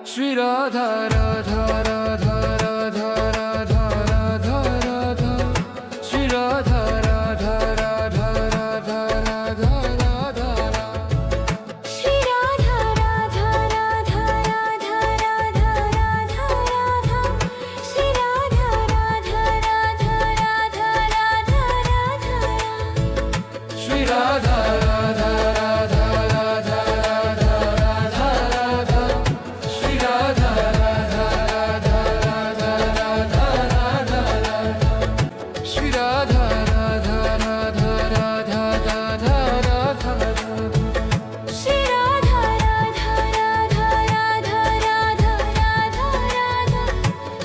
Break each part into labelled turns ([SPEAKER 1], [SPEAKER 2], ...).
[SPEAKER 1] Shri Radha Radha Radha Radha Radha Radha Radha Shri Radha Radha Radha Radha Radha Radha
[SPEAKER 2] Shri Radha Radha Radha Radha Radha Radha Radha Shri Radha Radha Radha Radha Radha Radha
[SPEAKER 1] Shri Radha Radha Radha Radha Radha Radha Radha Shri Radha Radha Radha Radha Radha Radha Shri Radha Radha Radha Radha Radha Radha
[SPEAKER 2] Shri Radha Radha Radha Radha Radha Radha Radha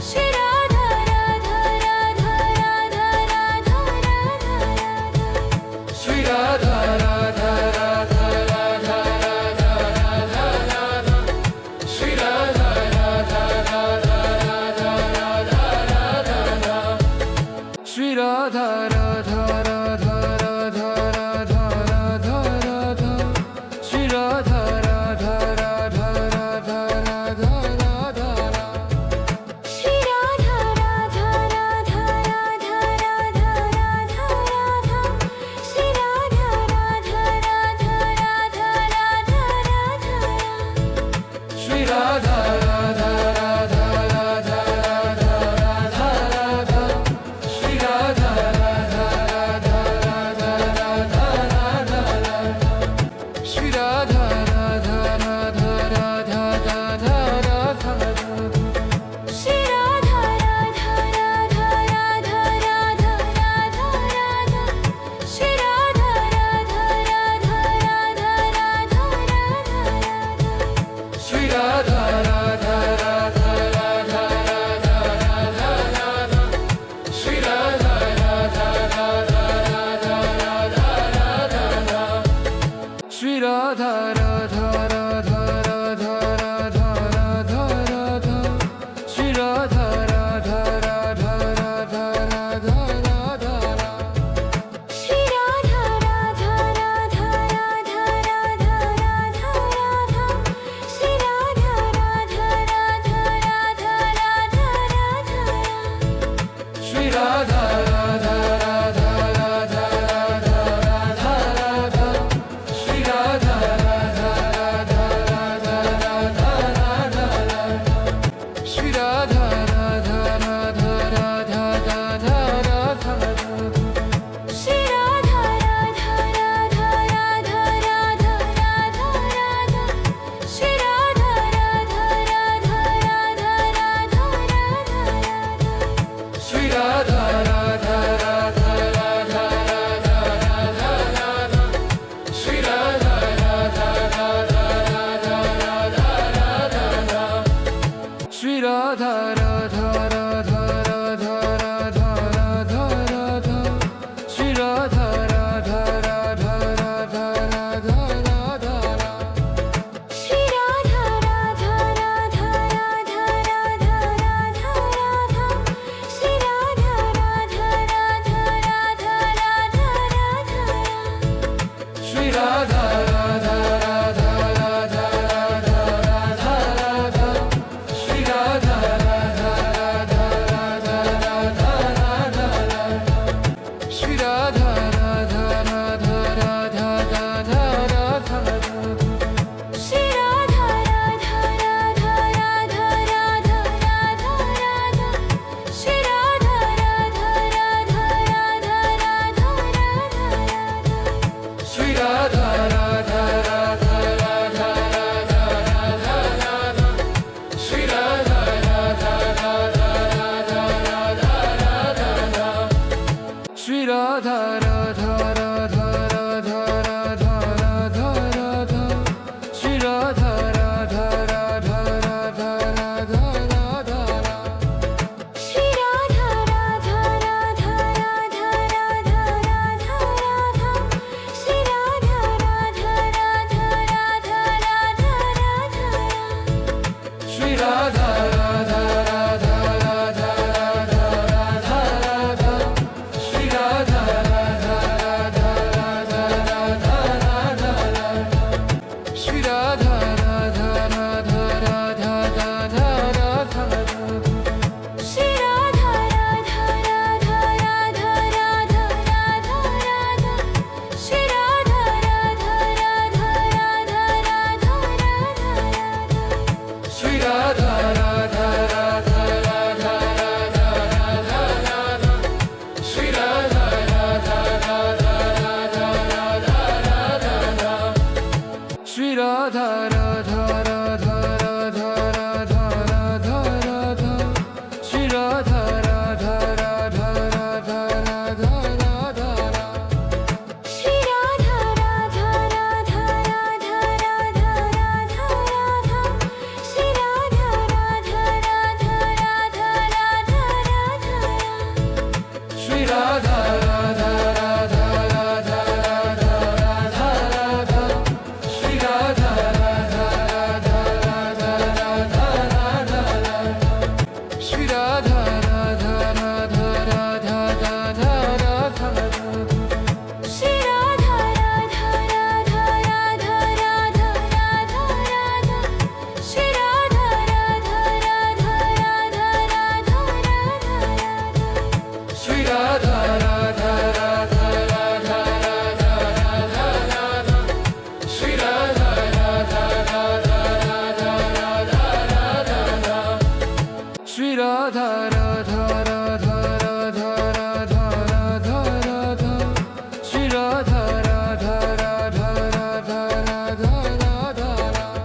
[SPEAKER 2] Shri Radha Radha Radha Radha Radha Radha
[SPEAKER 1] Shri Radha Radha Radha Radha Radha Radha Radha Shri Radha Radha Radha Radha Radha Radha Shri Radha Radha Radha Radha Radha Radha Radha Shri Radha Radha Radha Radha Radha Radha
[SPEAKER 2] Shri Radha Radha Radha Radha Radha Radha Radha Shri Radha Radha Radha Radha Radha Radha
[SPEAKER 1] Shri Radha Radha Radha Radha Radha Radha Radha Shri Radha Radha Radha Radha Radha Radha Shri Radha Radha Radha Radha Radha Radha
[SPEAKER 2] Shri Radha Radha Radha Radha Radha Radha Radha Shri Radha Radha Radha Radha Radha Radha
[SPEAKER 1] Shri Radha Radha Radha Radha Radha Radha Radha Shri Radha Radha Radha Radha Radha Radha Shri Radha Radha Radha Radha Radha Radha Radha Shri Radha Radha Radha Radha Radha Radha
[SPEAKER 2] Shri Radha Radha Radha Radha Radha Radha Radha Shri Radha Radha Radha Radha Radha Radha
[SPEAKER 1] Shri Radha Radha Radha Radha Radha Radha Radha Shri Radha Radha Radha Radha Radha Radha Shri Radha Radha Radha Radha Radha Radha
[SPEAKER 2] Shri Radha Radha Radha Radha Radha Radha Radha Shri Radha Radha Radha Radha Radha Radha
[SPEAKER 1] Shri Radha Radha Radha Radha Radha Radha Radha Shri Radha Radha Radha Radha Radha Radha Shri Radha Radha Radha Radha Radha Radha Radha Shri Radha Radha Radha Radha Radha Radha
[SPEAKER 2] Shri Radha Radha Radha Radha Radha Radha Radha Shri Radha Radha Radha Radha Radha Radha
[SPEAKER 1] Shri Radha Radha Radha Radha Radha Radha Radha Shri Radha Radha Radha Radha Radha Radha Shri Radha Radha Radha Radha Radha Radha
[SPEAKER 2] Shri Radha Radha Radha Radha Radha Radha Radha Shri Radha Radha Radha Radha Radha Radha
[SPEAKER 1] Shri Radha Radha Radha Radha Radha Radha Radha Shri Radha Radha Radha Radha Radha Radha Shri Radha Radha Radha Radha Radha Radha Radha Shri Radha Radha Radha Radha Radha Radha
[SPEAKER 2] Shri Radha Radha Radha Radha Radha Radha Radha Shri Radha Radha Radha Radha Radha Radha
[SPEAKER 1] Shri Radha Radha Radha Radha Radha Radha Radha Shri Radha Radha Radha Radha Radha Radha Shri Radha Radha Radha Radha Shri Radha Radha Radha Radha Radha Radha Radha Shri Radha Radha Radha Radha Radha Radha Radha Shri Radha Radha Radha Radha Radha Radha Radha Shri Radha Radha Radha Radha Radha Radha
[SPEAKER 2] Shri Radha Radha Radha Radha Radha Radha Radha Shri Radha Radha Radha Radha Radha Radha
[SPEAKER 1] Shri Radha Radha Radha Radha Radha Radha Radha Shri Radha Radha Radha Radha Radha Radha Shri Radha Radha Radha Radha Radha Radha
[SPEAKER 2] Shri Radha Radha Radha Radha Radha Radha Radha Shri Radha Radha Radha Radha Radha Radha
[SPEAKER 1] Shri Radha Radha Radha Radha Radha Radha Radha Shri Radha Radha Radha Radha Radha Radha Shri Radha Radha Radha Radha Radha Radha Radha Shri Radha Radha Radha Radha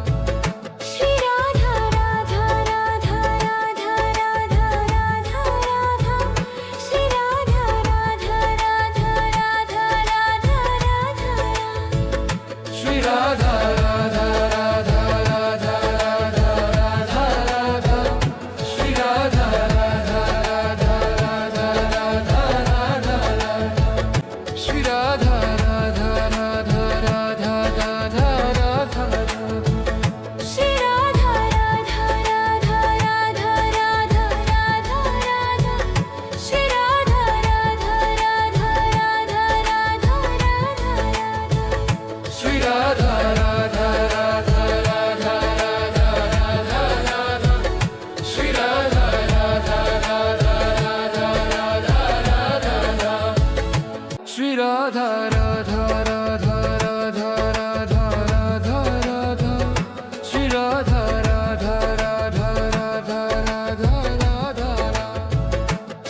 [SPEAKER 1] Radha Radha
[SPEAKER 2] Shri Radha Radha Radha Radha Radha Radha Radha Shri Radha Radha Radha Radha Radha Radha
[SPEAKER 1] Shri Radha Radha Radha Radha Radha Radha Radha Shri Radha Radha Radha Radha Radha Radha Shri Radha Radha Radha Radha Radha Radha
[SPEAKER 2] Shri Radha Radha Radha Radha Radha Radha Radha Shri Radha Radha Radha Radha Radha Radha
[SPEAKER 1] Shri Radha Radha Radha Radha Radha Radha Radha Shri Radha Radha Radha Radha Radha Radha Shri Radha Radha Radha Radha Radha Radha Radha Shri Radha Radha Radha Radha Radha Radha
[SPEAKER 2] Shri Radha Radha Radha Radha Radha Radha Radha Shri Radha Radha Radha Radha Radha Radha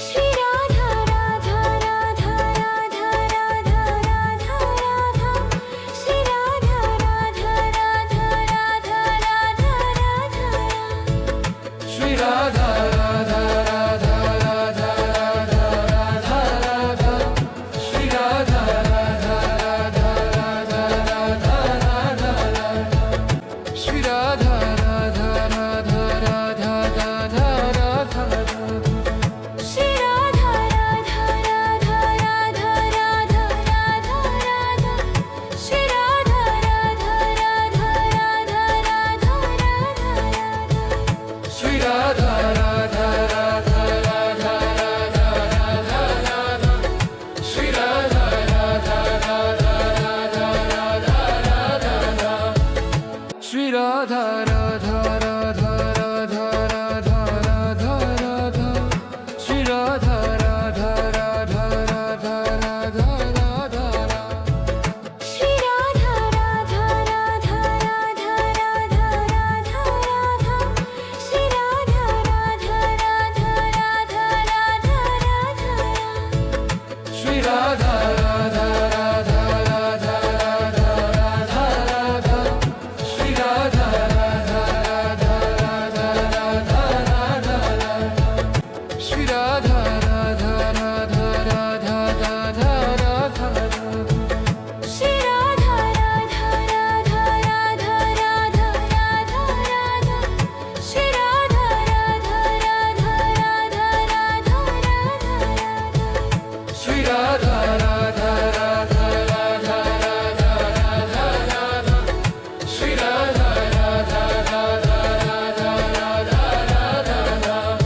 [SPEAKER 1] Shri Radha Radha Radha Radha Radha Radha Radha Shri Radha Radha Radha Radha Radha Radha Shri Radha Radha Radha Radha Radha Radha
[SPEAKER 2] Shri Radha Radha Radha Radha Radha Radha Radha Shri Radha Radha Radha Radha Radha Radha
[SPEAKER 1] Shri Radha Radha Radha Radha Radha Radha Radha Shri Radha Radha Radha Radha Radha Radha Shri Radha Radha Radha Radha Radha Radha Radha Shri Radha Radha Radha Radha Radha Radha
[SPEAKER 2] Shri Radha Radha Radha Radha Radha Radha Radha Shri Radha Radha Radha Radha Radha Radha
[SPEAKER 1] Shri Radha Radha Radha Radha Radha Radha Radha Shri Radha Radha Radha Radha Radha Radha Shri Radha Radha Radha Radha Radha Radha
[SPEAKER 2] Shri Radha Radha Radha Radha Radha Radha Radha Shri Radha Radha Radha Radha Radha Radha
[SPEAKER 1] Shri Radha Radha Radha Radha Radha Radha Radha Shri Radha Radha Radha Radha Radha Radha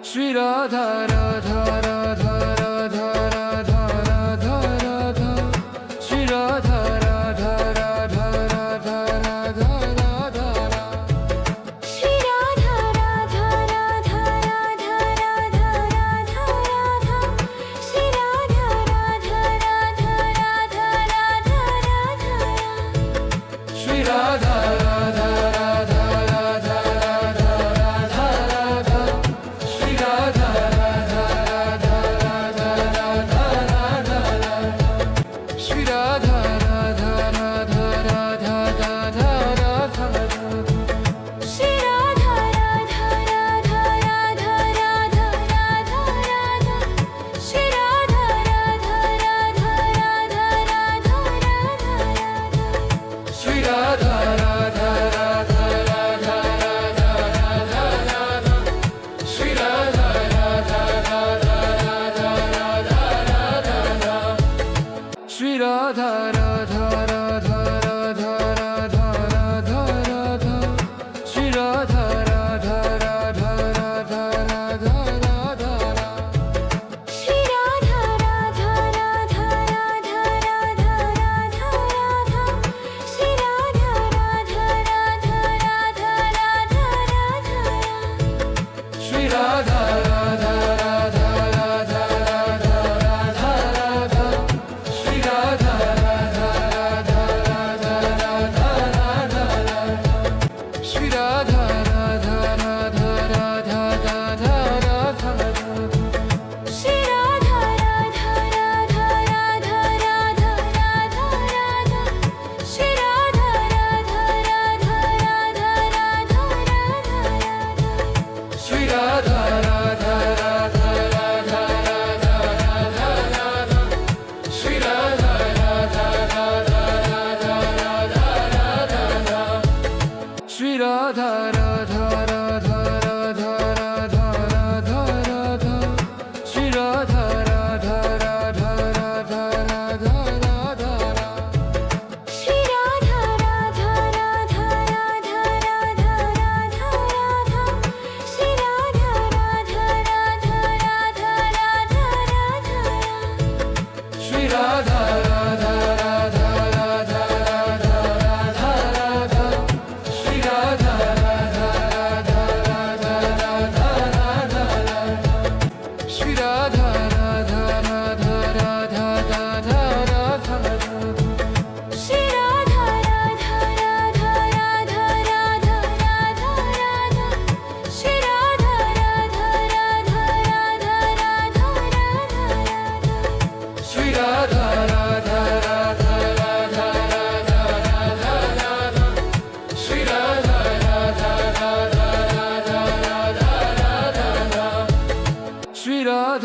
[SPEAKER 1] Shri Radha Radha Radha Radha Radha Radha Radha Shri Radha Radha Radha Radha Radha Radha
[SPEAKER 2] Shri Radha Radha Radha Radha Radha Radha Radha Shri Radha Radha Radha Radha Radha Radha
[SPEAKER 1] Shri Radha Radha Radha Radha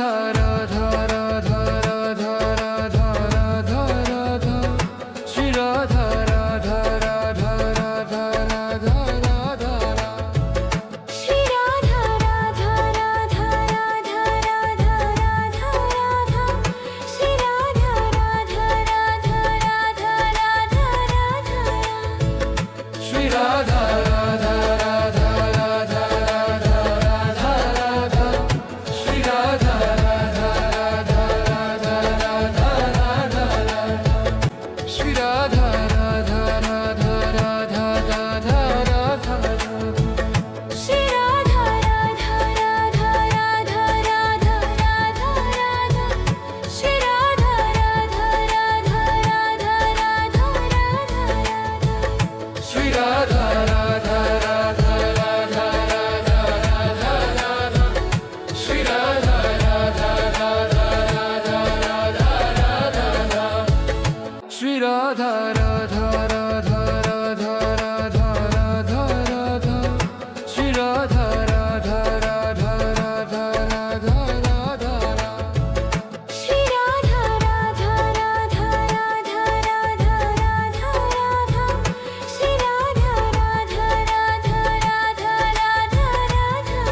[SPEAKER 1] Radha Radha Radha Radha Radha Radha Shri Radha Radha Radha Radha Radha Radha
[SPEAKER 2] Shri Radha Radha Radha Radha Radha Radha Radha Shri Radha Radha Radha Radha Radha Radha
[SPEAKER 1] Shri Radha Radha Radha Radha Radha Radha Radha Shri Radha Radha Radha Radha Radha Radha Shri Radha Radha Radha Radha Radha Radha
[SPEAKER 2] Shri Radha Radha Radha Radha Radha Radha Radha Shri Radha Radha Radha Radha Radha Radha
[SPEAKER 1] Shri Radha Radha Radha Radha Radha Radha Radha Shri Radha Radha Radha Radha Radha Radha Shri Radha Radha Radha Radha Radha Radha Radha Shri Radha Radha Radha Radha Radha Radha
[SPEAKER 2] Shri Radha Radha Radha Radha Radha Radha Radha Shri Radha Radha Radha Radha Radha Radha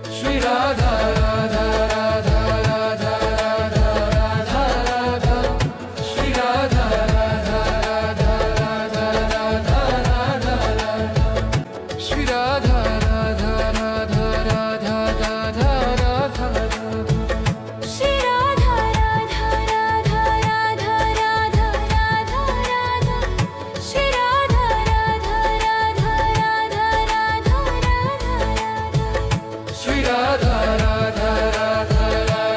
[SPEAKER 1] Shri Radha Radha Radha Radha Radha Radha Radha Shri Radha Radha Radha Radha Radha Radha Shri Radha Radha Radha Radha Radha Radha
[SPEAKER 2] Shri Radha Radha Radha Radha Radha Radha Radha Shri Radha Radha Radha Radha Radha Radha
[SPEAKER 1] Shri Radha Radha Radha Radha Radha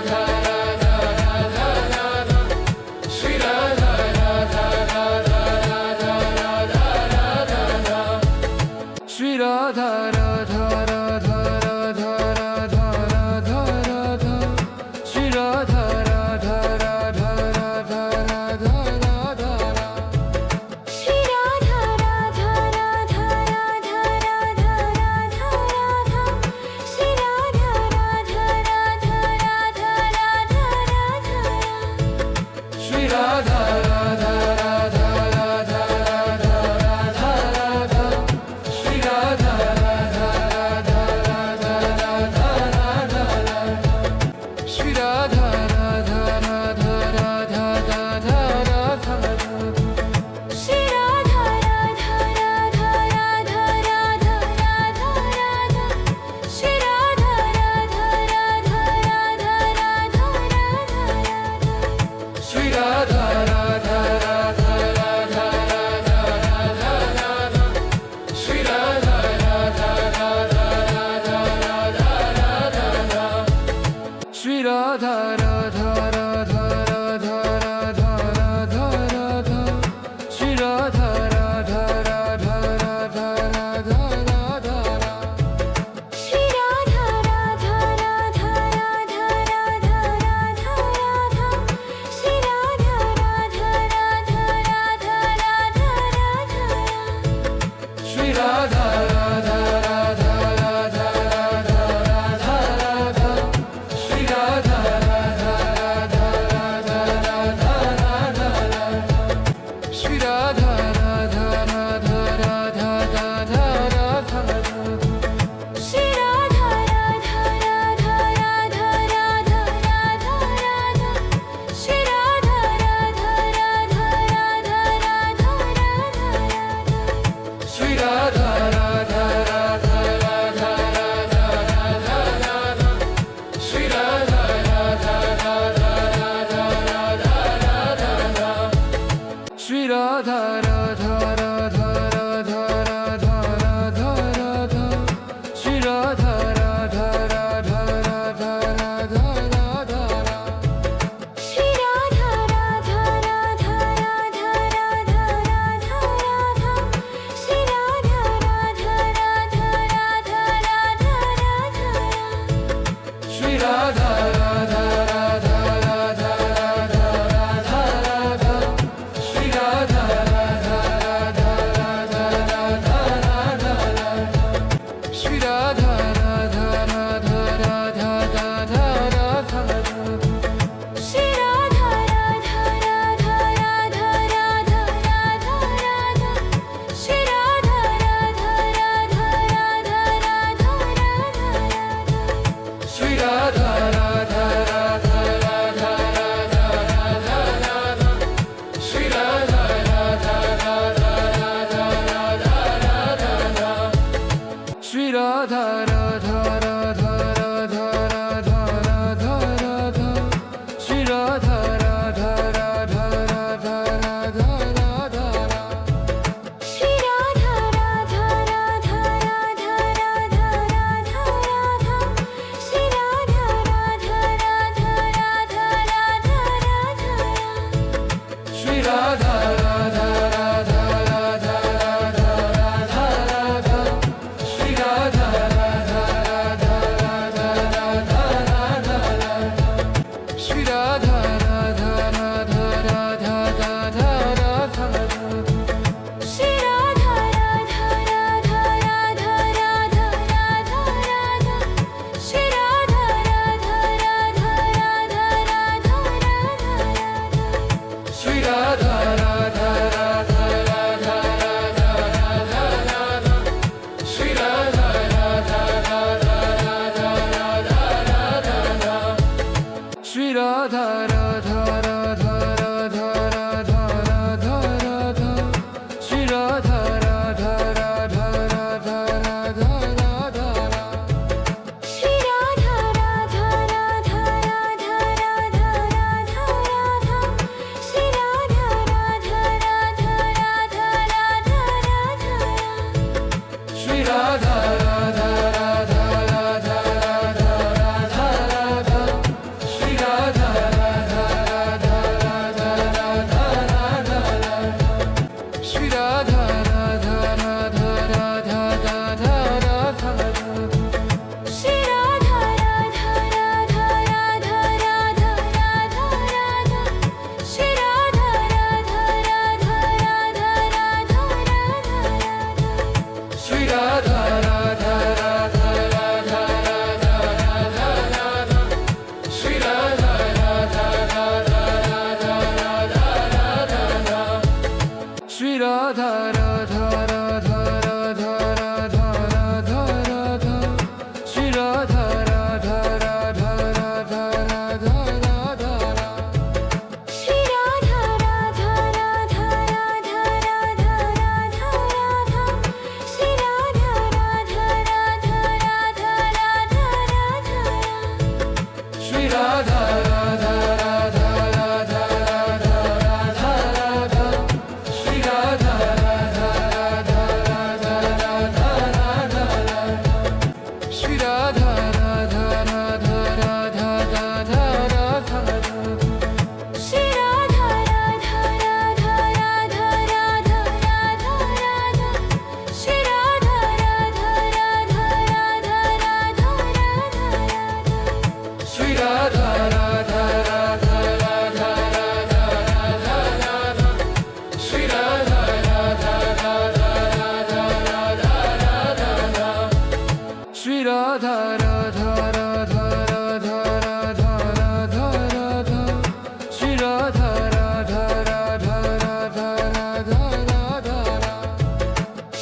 [SPEAKER 1] Radha Radha Shri Radha Radha Radha Radha Radha Radha Shri Radha Radha Radha Radha Radha Radha Radha Shri Radha Radha Radha Radha Radha Radha
[SPEAKER 2] Shri Radha Radha Radha Radha Radha Radha Radha Shri Radha Radha Radha Radha Radha Radha
[SPEAKER 1] Shri Radha Radha Radha Radha Radha Radha Radha Shri Radha Radha Radha Radha Radha Radha Shri Radha Radha Radha Radha Radha Radha
[SPEAKER 2] Shri Radha Radha Radha Radha Radha Radha Radha Shri Radha Radha Radha Radha Radha Radha
[SPEAKER 1] Shri Radha Radha Radha Radha Radha Radha Radha Shri Radha Radha Radha Radha Radha Radha Shri Radha Radha Radha Radha Radha Radha Radha Shri Radha Radha Radha Radha Radha Radha
[SPEAKER 2] Shri Radha Radha Radha Radha Radha Radha Radha Shri Radha Radha Radha Radha Radha Radha
[SPEAKER 1] Shri Radha Radha Radha Radha Radha Radha Radha Shri Radha Radha Radha Radha Radha Radha Shri Radha Radha Radha Radha Radha Radha
[SPEAKER 2] Shri Radha Radha Radha Radha Radha Radha Radha Shri Radha Radha Radha Radha Radha Radha
[SPEAKER 1] Shri Radha Radha Radha Radha Radha Radha Radha Shri Radha Radha Radha Radha Radha Radha Shri Radha Radha Radha Radha Radha Radha Radha Shri Radha Radha Radha Radha Radha Radha
[SPEAKER 2] Shri Radha Radha Radha Radha Radha Radha Radha Shri Radha Radha Radha Radha Radha Radha
[SPEAKER 1] Shri Radha Radha Radha Radha Radha Radha Radha Shri Radha Radha Radha Radha Radha Radha Shri Radha Radha Radha Radha Radha Radha Radha Radha Radha Radha Radha Radha Shri Radha Radha Radha Radha Radha Radha
[SPEAKER 2] Shri Radha Radha Radha Radha Radha Radha Radha Shri Radha Radha Radha Radha Radha Radha
[SPEAKER 1] Shri Radha Radha Radha Radha Radha Radha Radha Shri Radha Radha Radha Radha Radha Radha Shri Radha Radha Radha Radha Radha Radha
[SPEAKER 2] Shri Radha Radha Radha Radha Radha Radha Radha Shri Radha Radha Radha Radha Radha Radha
[SPEAKER 1] Shri Radha Radha Radha Radha Radha Radha Radha Shri Radha Radha Radha Radha Radha Radha Shri Radha Radha Radha Radha Radha Radha Radha Shri Radha Radha Radha Radha Radha Radha
[SPEAKER 2] Shri Radha Radha Radha Radha Radha Radha Radha Shri Radha Radha Radha Radha Radha Radha
[SPEAKER 1] Shri Radha Radha Radha Radha Radha Radha Radha Shri Radha Radha Radha Radha Radha Radha Shri Radha Radha Radha Radha Radha Radha
[SPEAKER 2] Shri Radha Radha Radha Radha Radha Radha Radha Shri Radha Radha Radha Radha Radha Radha
[SPEAKER 1] Shri Radha Radha Radha Radha Radha Radha Radha Shri Radha Radha Radha Radha Radha Radha Shri Radha Radha Radha Radha Radha Radha Radha Shri Radha Radha Radha Radha Radha Radha
[SPEAKER 2] Shri Radha Radha Radha Radha Radha Radha Radha Shri Radha Radha Radha Radha Radha Radha
[SPEAKER 1] Shri Radha Radha Radha Radha Radha Radha Radha Shri Radha Radha Radha Radha Radha Radha Shri Radha Radha Radha Radha Radha Radha
[SPEAKER 2] Shri Radha Radha Radha Radha Radha Radha Radha Shri Radha Radha Radha Radha Radha Radha
[SPEAKER 1] Shri Radha Radha Radha Radha Radha Radha Radha Shri Radha Radha Radha Radha Radha Radha Shri Radha Radha Radha Radha Radha Radha Radha Shri Radha Radha Radha Radha Radha Radha
[SPEAKER 2] Shri Radha Radha Radha Radha Radha Radha Radha Shri Radha Radha Radha Radha Radha Radha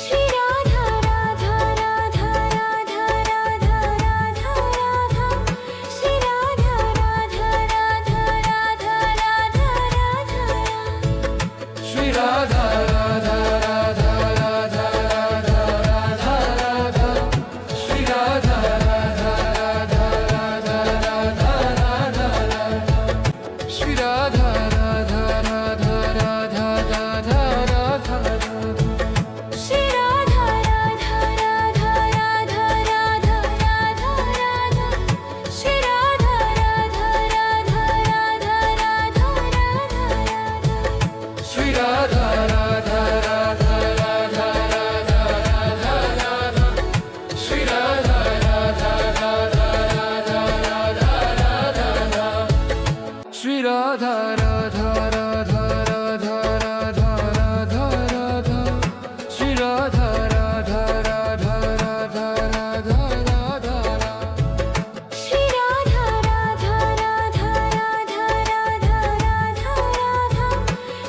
[SPEAKER 1] Shri Radha Radha Radha Radha Radha Radha Radha Shri Radha Radha Radha Radha Radha Radha Shri Radha Radha Radha Radha Radha Radha
[SPEAKER 2] Shri Radha Radha Radha Radha Radha Radha Radha Shri Radha Radha Radha Radha Radha Radha
[SPEAKER 1] Shri Radha Radha Radha Radha Radha Radha Radha Shri Radha Radha Radha Radha Radha Radha Shri Radha Radha Radha Radha Radha Radha Radha Shri Radha Radha Radha Radha Radha Radha
[SPEAKER 2] Shri Radha Radha Radha Radha Radha Radha Radha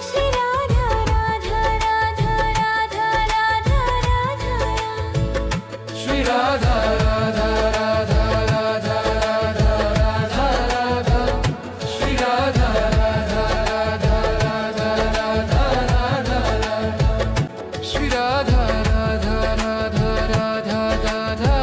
[SPEAKER 2] Shri Radha Radha Radha Radha Radha Radha
[SPEAKER 1] Shri Radha Radha Radha Radha Radha Radha Radha Shri Radha Radha Radha Radha Radha Radha Shri Radha Radha Radha Radha Radha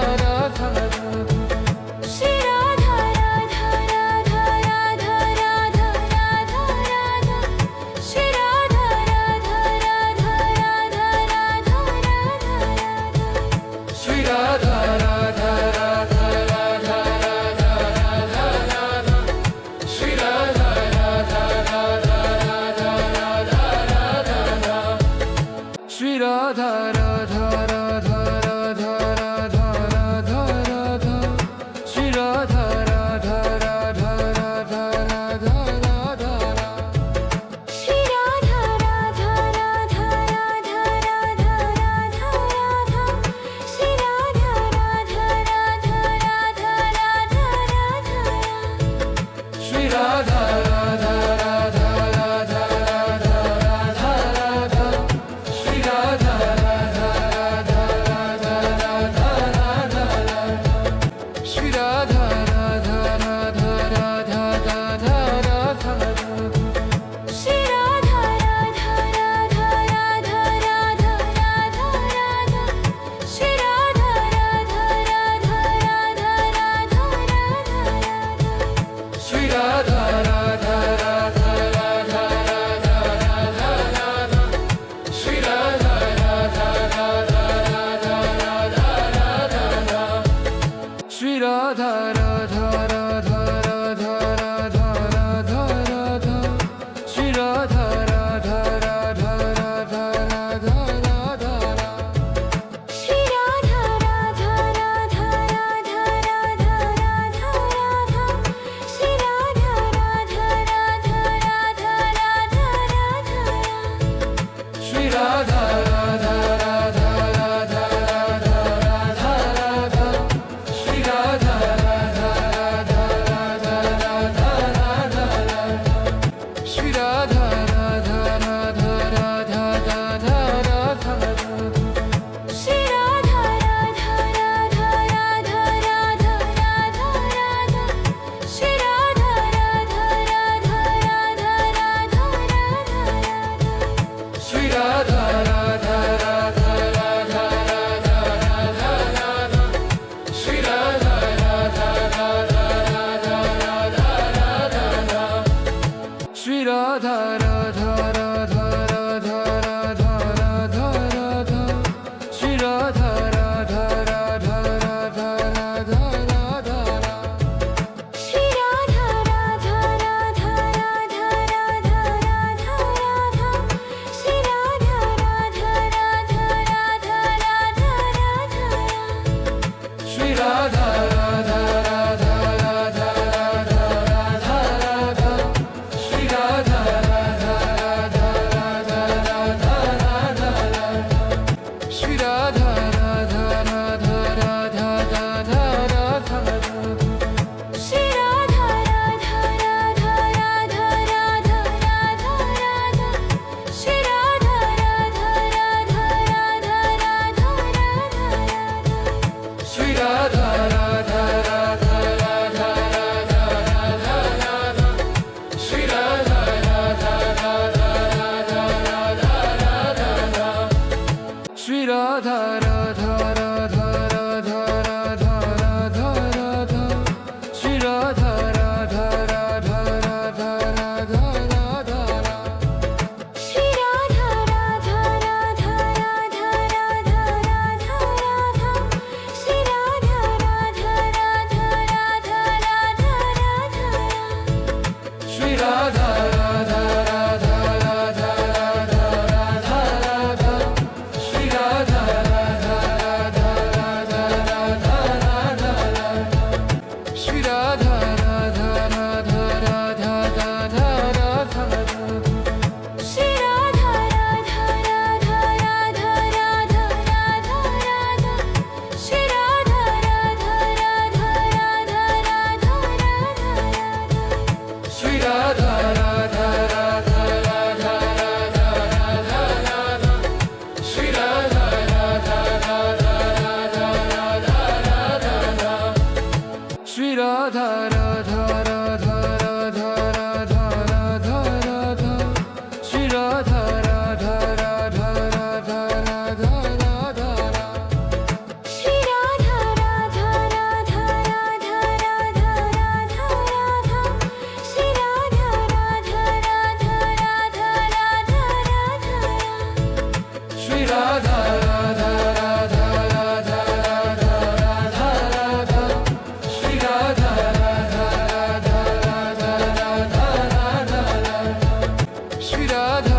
[SPEAKER 1] Shri Radha Radha Radha Radha Radha Radha Radha Shri Radha Radha Radha Radha Radha Radha
[SPEAKER 2] Shri Radha Radha Radha Radha Radha Radha Radha Shri Radha Radha Radha Radha Radha Radha
[SPEAKER 1] Shri Radha Radha Radha Radha Radha Radha Radha Shri Radha Radha Radha Radha Radha Radha Shri Radha Radha Radha Radha Radha Radha
[SPEAKER 2] Shri Radha Radha Radha Radha Radha Radha Radha Shri Radha Radha Radha Radha Radha Radha
[SPEAKER 1] Shri Radha Radha Radha Radha Radha Radha Radha Shri Radha Radha Radha Radha Radha Radha Shri Radha Radha Radha Radha Radha Radha Radha Shri Radha Radha Radha Radha Radha Radha
[SPEAKER 2] Shri Radha Radha Radha Radha Radha Radha Radha Shri Radha Radha Radha Radha Radha Radha
[SPEAKER 1] Shri Radha Radha Radha Radha Radha Radha Radha Shri Radha Radha Radha Radha Radha Radha Shri Radha Radha Radha Radha Radha Radha
[SPEAKER 2] Shri Radha Radha Radha Radha Radha Radha Radha Shri Radha Radha Radha Radha Radha Radha
[SPEAKER 1] Shri Radha Radha Radha Radha Radha Radha Radha Shri Radha Radha Radha Radha Radha Radha Shri Radha Radha Radha Radha Radha Radha Radha Shri Radha Radha Radha Radha Radha Radha
[SPEAKER 2] Shri Radha Radha Radha Radha Radha Radha Radha Shri Radha Radha Radha Radha Radha Radha
[SPEAKER 1] Shri Radha Radha Radha Radha Radha Radha Radha Shri Radha Radha Radha Radha Radha Radha Shri Radha Radha Radha Radha Radha Radha
[SPEAKER 2] Shri Radha Radha Radha Radha Radha Radha Radha Shri Radha Radha Radha Radha Radha Radha
[SPEAKER 1] Shri Radha Radha Radha Radha Radha Radha Radha Shri Radha Radha Radha Radha Radha Radha Shri Radha Radha Radha Radha Radha Radha Radha Shri Radha Radha Radha Radha Radha Radha
[SPEAKER 2] Shri Radha Radha Radha Radha Radha Radha Radha Shri Radha Radha Radha Radha Radha Radha
[SPEAKER 1] Shri Radha Radha Radha Radha Radha Radha Radha Shri Radha Radha Radha Radha Radha Radha Shri Radha Radha Radha Radha Radha Radha
[SPEAKER 2] Shri Radha Radha Radha Radha Radha Radha Radha Shri Radha Radha Radha Radha Radha Radha
[SPEAKER 1] Shri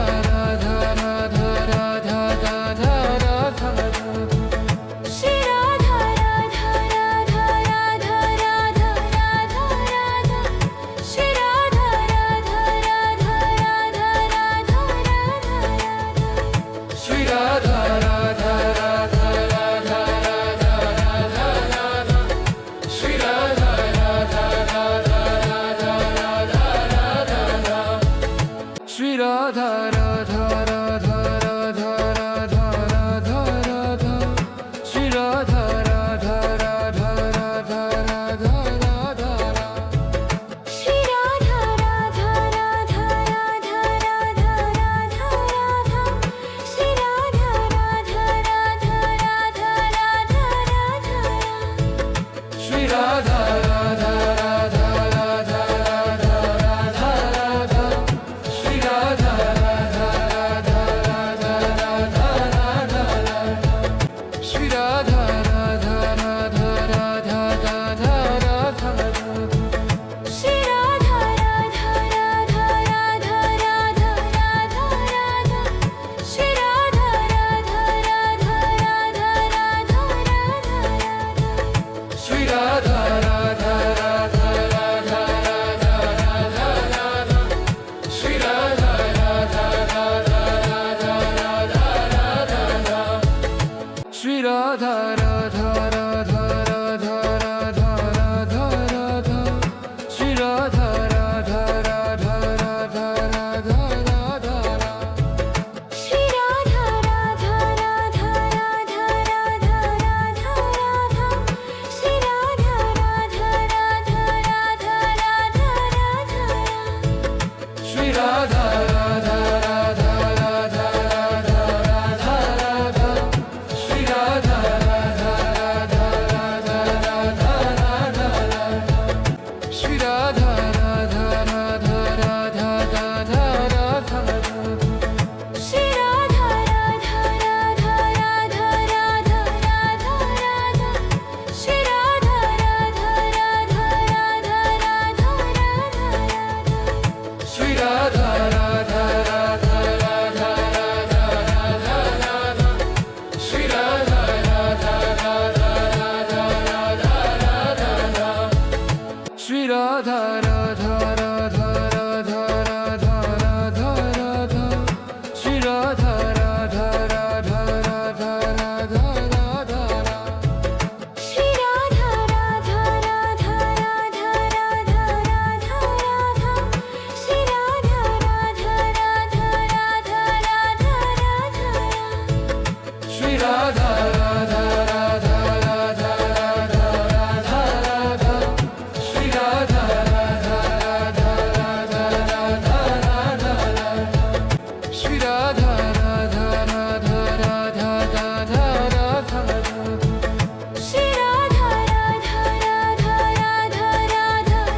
[SPEAKER 1] Radha Radha Radha Radha Radha Radha Radha Shri Radha Radha Radha Radha Radha Radha Shri Radha Radha Radha Radha Radha Radha Radha Shri Radha Radha Radha Radha Radha Radha
[SPEAKER 2] Shri Radha Radha Radha Radha Radha Radha Radha Shri Radha Radha Radha Radha Radha Radha
[SPEAKER 1] Shri Radha Radha Radha Radha Radha Radha Radha Shri Radha Radha Radha Radha Radha Radha Shri Radha Radha Radha Radha Shri Radha Radha Radha Radha Radha Radha Radha Shri Radha Radha Radha Radha Radha Radha Radha Shri Radha Radha Radha Radha Radha Radha Radha Shri Radha Radha Radha Radha Radha Radha
[SPEAKER 2] Shri Radha Radha Radha Radha Radha Radha Radha Shri Radha Radha Radha Radha Radha Radha
[SPEAKER 1] Shri Radha Radha Radha Radha Radha Radha Radha Shri Radha Radha Radha Radha Radha Radha Shri Radha Radha Radha Radha Radha Radha
[SPEAKER 2] Shri Radha Radha Radha Radha Radha Radha Radha Shri Radha Radha Radha Radha Radha Radha
[SPEAKER 1] Shri Radha Radha Radha Radha Radha Radha Radha Shri Radha Radha Radha Radha Radha Radha Shri Radha Radha Radha Radha Radha Radha Radha Shri Radha Radha Radha Radha Radha Radha
[SPEAKER 2] Shri Radha Radha Radha Radha Radha Radha Radha Shri Radha Radha Radha Radha Radha Radha
[SPEAKER 1] Shri Radha Radha Radha Radha Radha Radha Radha Shri Radha Radha Radha Radha Radha Radha Shri Radha Radha Radha Radha Radha Radha
[SPEAKER 2] Shri Radha Radha Radha Radha Radha Radha Radha Shri Radha Radha Radha Radha Radha Radha
[SPEAKER 1] Shri Radha Radha Radha Radha Radha Radha Radha Shri Radha Radha Radha Radha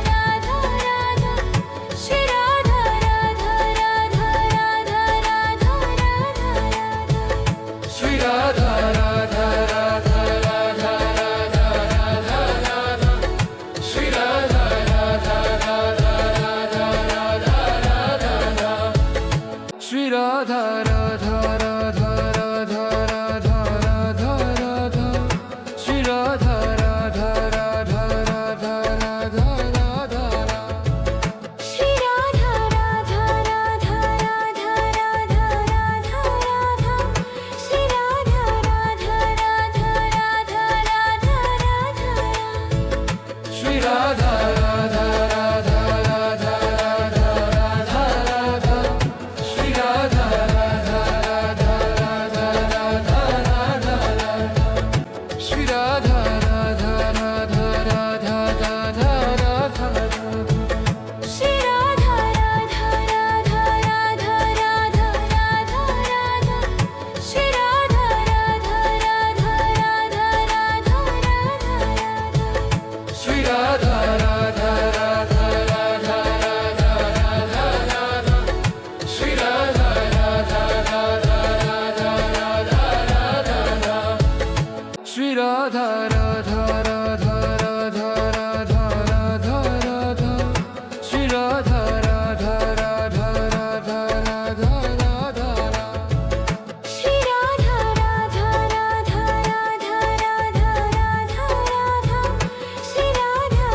[SPEAKER 1] Radha Radha Shri Radha Radha Radha Radha Radha Radha Radha Shri Radha Radha Radha Radha Radha Radha
[SPEAKER 2] Shri Radha Radha Radha Radha Radha Radha Radha Shri Radha Radha Radha Radha Radha Radha
[SPEAKER 1] Shri Radha Radha Radha Radha Radha Radha Radha Shri Radha Radha Radha Radha Radha Radha Shri Radha Radha Radha Radha Radha Radha
[SPEAKER 2] Shri Radha Radha Radha Radha Radha Radha Radha Shri Radha Radha Radha Radha Radha Radha
[SPEAKER 1] Shri Radha Radha Radha Radha Radha Radha Radha Shri Radha Radha Radha Radha Radha Radha Shri Radha Radha Radha Radha Radha Radha Radha Shri Radha Radha Radha Radha Radha Radha
[SPEAKER 2] Shri Radha Radha Radha Radha Radha Radha Radha Shri Radha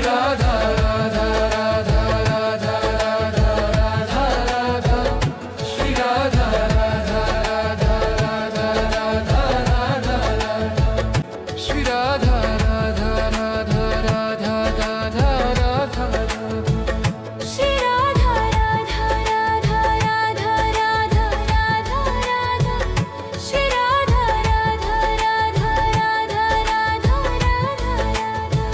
[SPEAKER 1] Radha Radha Radha Radha Radha Radha Radha Shri Radha Radha Radha Radha Radha Radha Shri Radha Radha Radha Radha Radha Radha
[SPEAKER 2] Shri Radha Radha Radha Radha Radha Radha Radha Shri Radha Radha Radha Radha Radha Radha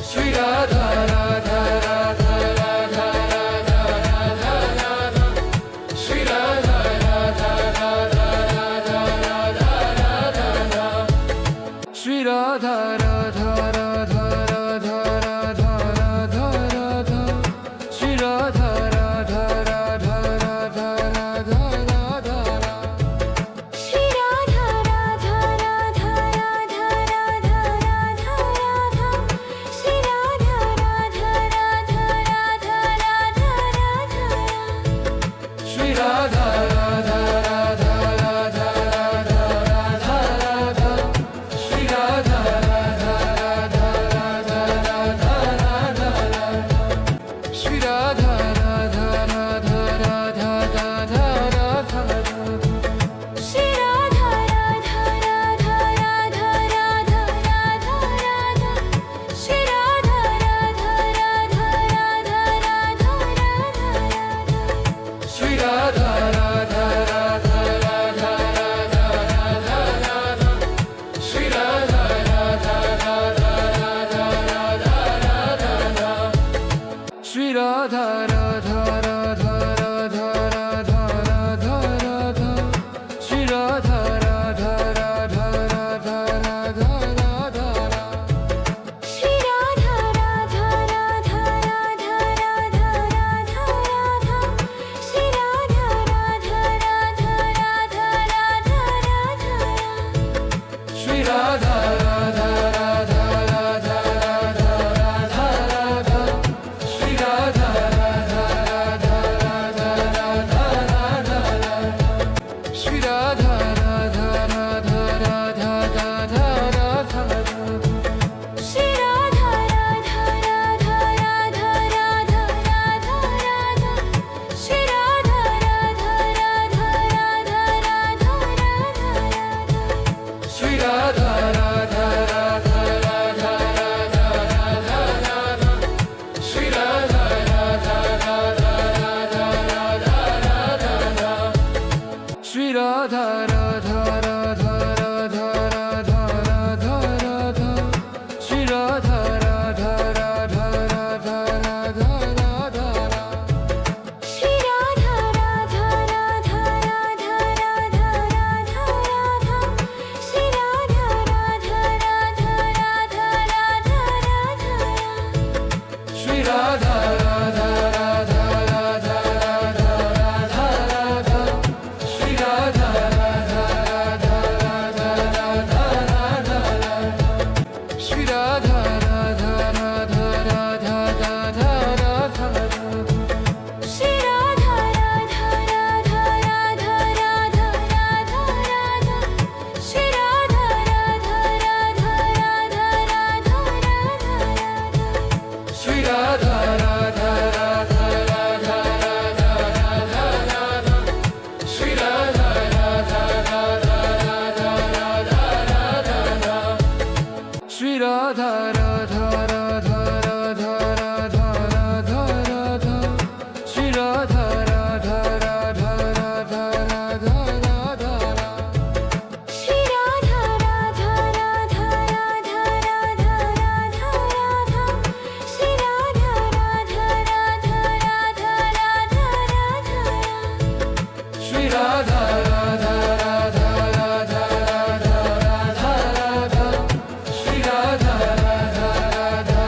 [SPEAKER 1] Shri Radha Radha Radha Radha Radha Radha Radha Shri Radha Radha Radha Radha Radha Radha Shri Radha Radha Radha Radha Radha Radha Radha Shri Radha Radha Radha Radha Radha Radha
[SPEAKER 2] Shri Radha Radha Radha Radha Radha Radha Radha Shri Radha Radha Radha Radha Radha Radha
[SPEAKER 1] Shri Radha Radha Radha Radha Radha Radha Radha Shri Radha Radha Radha Radha Radha Radha Shri Radha Radha Radha Radha Radha Radha
[SPEAKER 2] Shri Radha Radha Radha Radha Radha Radha Radha Shri Radha Radha Radha Radha Radha Radha
[SPEAKER 1] Shri Radha Radha Radha Radha Radha Radha Radha Shri Radha Radha Radha Radha Radha Radha Shri Radha Radha Radha Radha Radha Radha Radha Shri Radha Radha Radha Radha Radha Radha
[SPEAKER 2] Shri Radha Radha Radha Radha Radha Radha Radha Shri Radha Radha Radha Radha Radha Radha
[SPEAKER 1] Shri Radha Radha Radha Radha Radha Radha Radha Shri Radha Radha Radha Radha Radha Radha Shri Radha Radha Radha Radha Radha Radha
[SPEAKER 2] Shri Radha Radha Radha Radha Radha Radha Radha Shri Radha Radha Radha Radha Radha Radha
[SPEAKER 1] Shri Radha Radha Radha Radha Radha Radha Radha Shri Radha Radha Radha Radha Radha Radha Shri Radha Radha Radha Radha Radha Radha Radha Shri Radha Radha Radha Radha Radha Radha
[SPEAKER 2] Shri Radha Radha Radha Radha Radha Radha Radha Shri Radha Radha Radha Radha Radha Radha
[SPEAKER 1] Shri Radha Radha Radha Radha Radha Radha Radha Shri Radha Radha Radha Radha Radha Radha Shri Radha Radha Radha Radha Radha Radha
[SPEAKER 2] Shri Radha Radha Radha Radha Radha Radha Radha Shri Radha Radha Radha Radha Radha Radha
[SPEAKER 1] Shri Radha Radha Radha Radha Radha Radha Radha Shri Radha Radha Radha Radha Radha Radha Shri Radha Radha Radha Radha Radha Radha Radha Shri Radha Radha Radha Radha Radha Radha
[SPEAKER 2] Shri Radha Radha Radha Radha Radha Radha Radha Shri Radha Radha Radha Radha Radha Radha
[SPEAKER 1] Shri Radha Radha Radha Radha Radha Radha Radha Shri Radha Radha Radha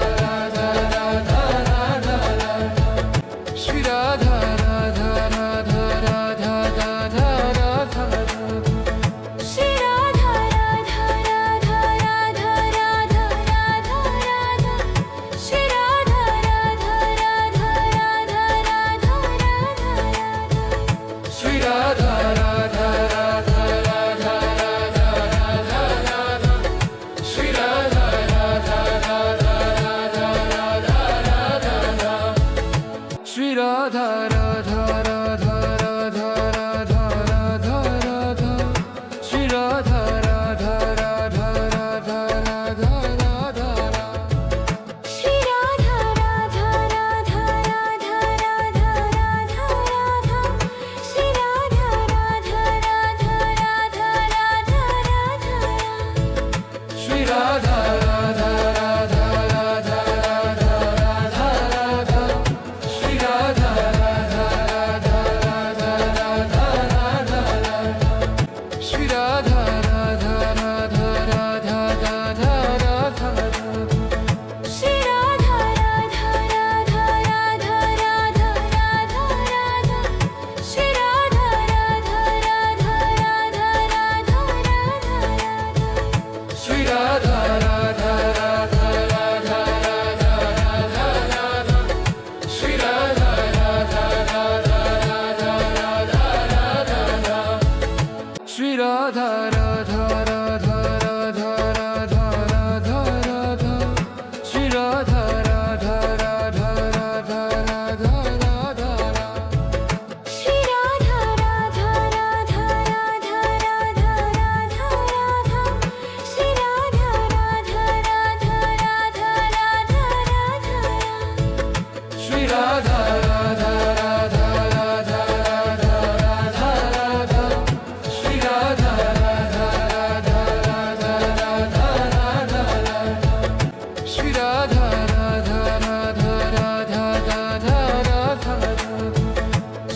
[SPEAKER 1] Shri Radha Radha Radha Radha Radha Radha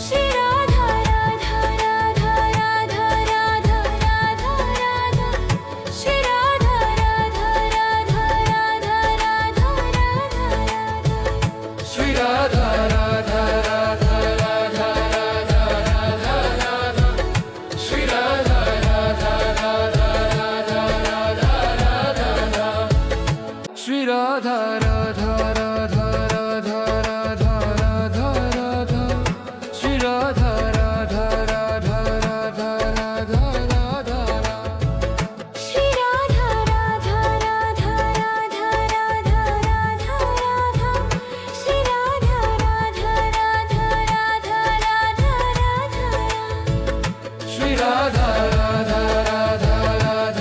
[SPEAKER 2] Shri Radha Radha Radha Radha Radha Radha Radha Shri Radha Radha Radha Radha Radha Radha
[SPEAKER 1] Shri Radha Radha Radha Radha Radha Radha Radha Shri Radha Radha Radha Radha Radha Radha Shri Radha Radha Radha Radha Radha Radha Radha Shri Radha Radha Radha Radha Radha Radha
[SPEAKER 2] Shri Radha Radha Radha Radha Radha Radha Radha Shri Radha Radha Radha Radha Radha Radha
[SPEAKER 1] Shri Radha Radha Radha Radha Radha Radha Radha Shri Radha Radha Radha Radha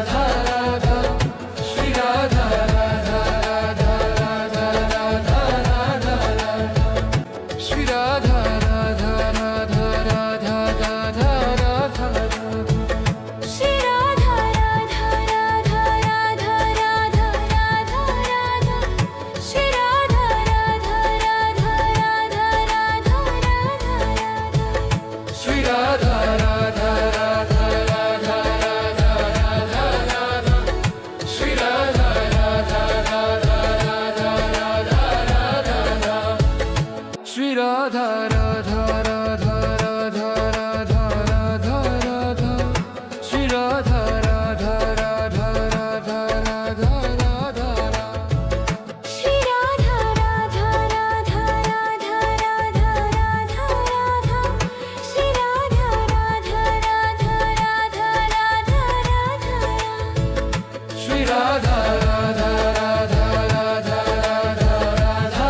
[SPEAKER 1] Radha Radha Shri Radha Radha Radha Radha Radha Radha
[SPEAKER 2] Shri Radha Radha Radha Radha Radha Radha Radha Shri Radha Radha Radha Radha Radha Radha
[SPEAKER 1] Shri Radha Radha Radha Radha Radha Radha Radha Shri Radha Radha Radha Radha Radha Radha Shri Radha Radha Radha Radha Radha Radha Radha Shri Radha Radha Radha Radha Radha Radha
[SPEAKER 2] Shri Radha Radha Radha Radha Radha Radha Radha Shri Radha Radha Radha Radha Radha Radha
[SPEAKER 1] Shri Radha Radha Radha Radha Radha Radha Radha Shri Radha Radha Radha Radha Radha Radha Shri Radha Radha Radha Radha Radha Radha
[SPEAKER 2] Shri Radha Radha Radha Radha Radha Radha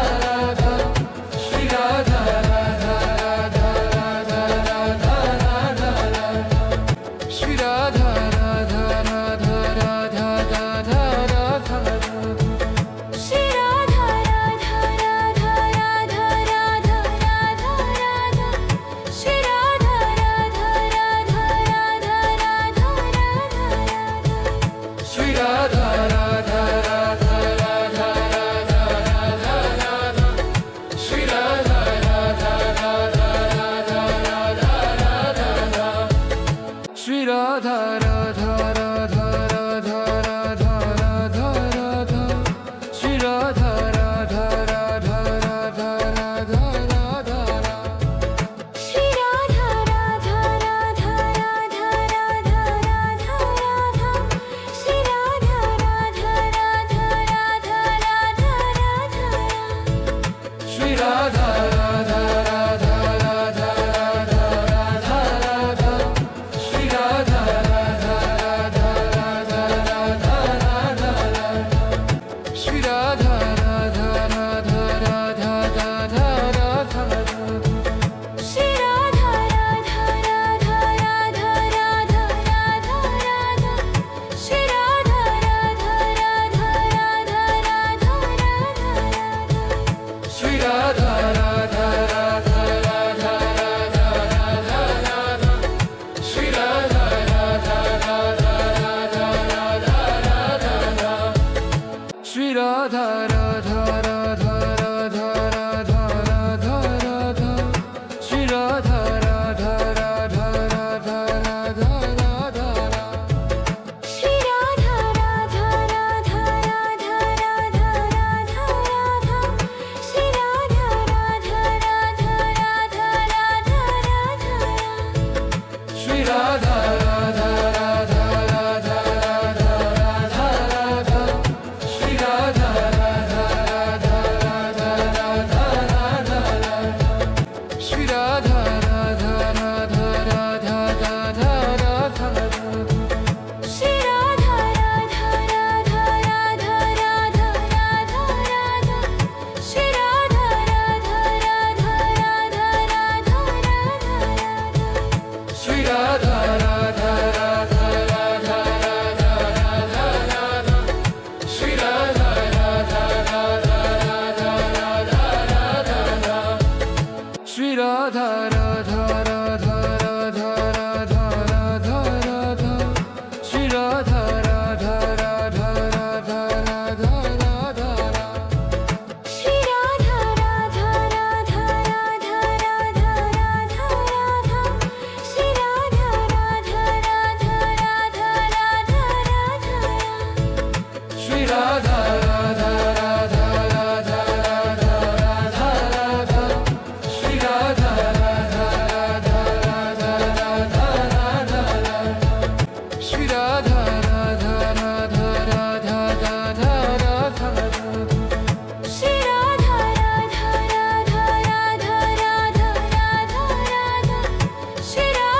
[SPEAKER 2] Radha Shri Radha Radha Radha Radha Radha Radha
[SPEAKER 1] Shri Radha Radha Radha Radha Radha Radha Radha Shri Radha Radha Radha Radha Radha Radha Shri Radha Radha Radha Radha Radha Radha Radha Shri Radha Radha Radha Radha Radha Radha
[SPEAKER 2] Shri Radha Radha Radha Radha Radha Radha Radha Shri Radha Radha Radha Radha Radha Radha
[SPEAKER 1] Shri Radha Radha Radha Radha Radha Radha Radha Shri Radha Radha Radha Radha Radha Radha Shri Radha Radha Radha Radha Radha Radha
[SPEAKER 2] Shri Radha Radha Radha Radha Radha Radha Radha Shri Radha Radha Radha Radha Radha Radha
[SPEAKER 1] Shri Radha Radha Radha Radha Radha Radha Radha Shri Radha Radha Radha Radha Radha Radha Shri Radha Radha Radha Radha Radha Radha Radha Shri Radha Radha Radha Radha Radha Radha
[SPEAKER 2] Shri Radha Radha Radha Radha Radha Radha Radha Shri Radha Radha Radha Radha Radha Radha
[SPEAKER 1] Shri Radha Radha Radha Radha Radha Radha Radha Shri Radha Radha Shri Radha Radha Radha Radha Radha Radha Radha Shri Radha Radha Radha Radha Radha Radha Shri Radha Radha Radha Radha Radha Radha
[SPEAKER 2] Shri Radha Radha Radha Radha Radha Radha Shri Radha Radha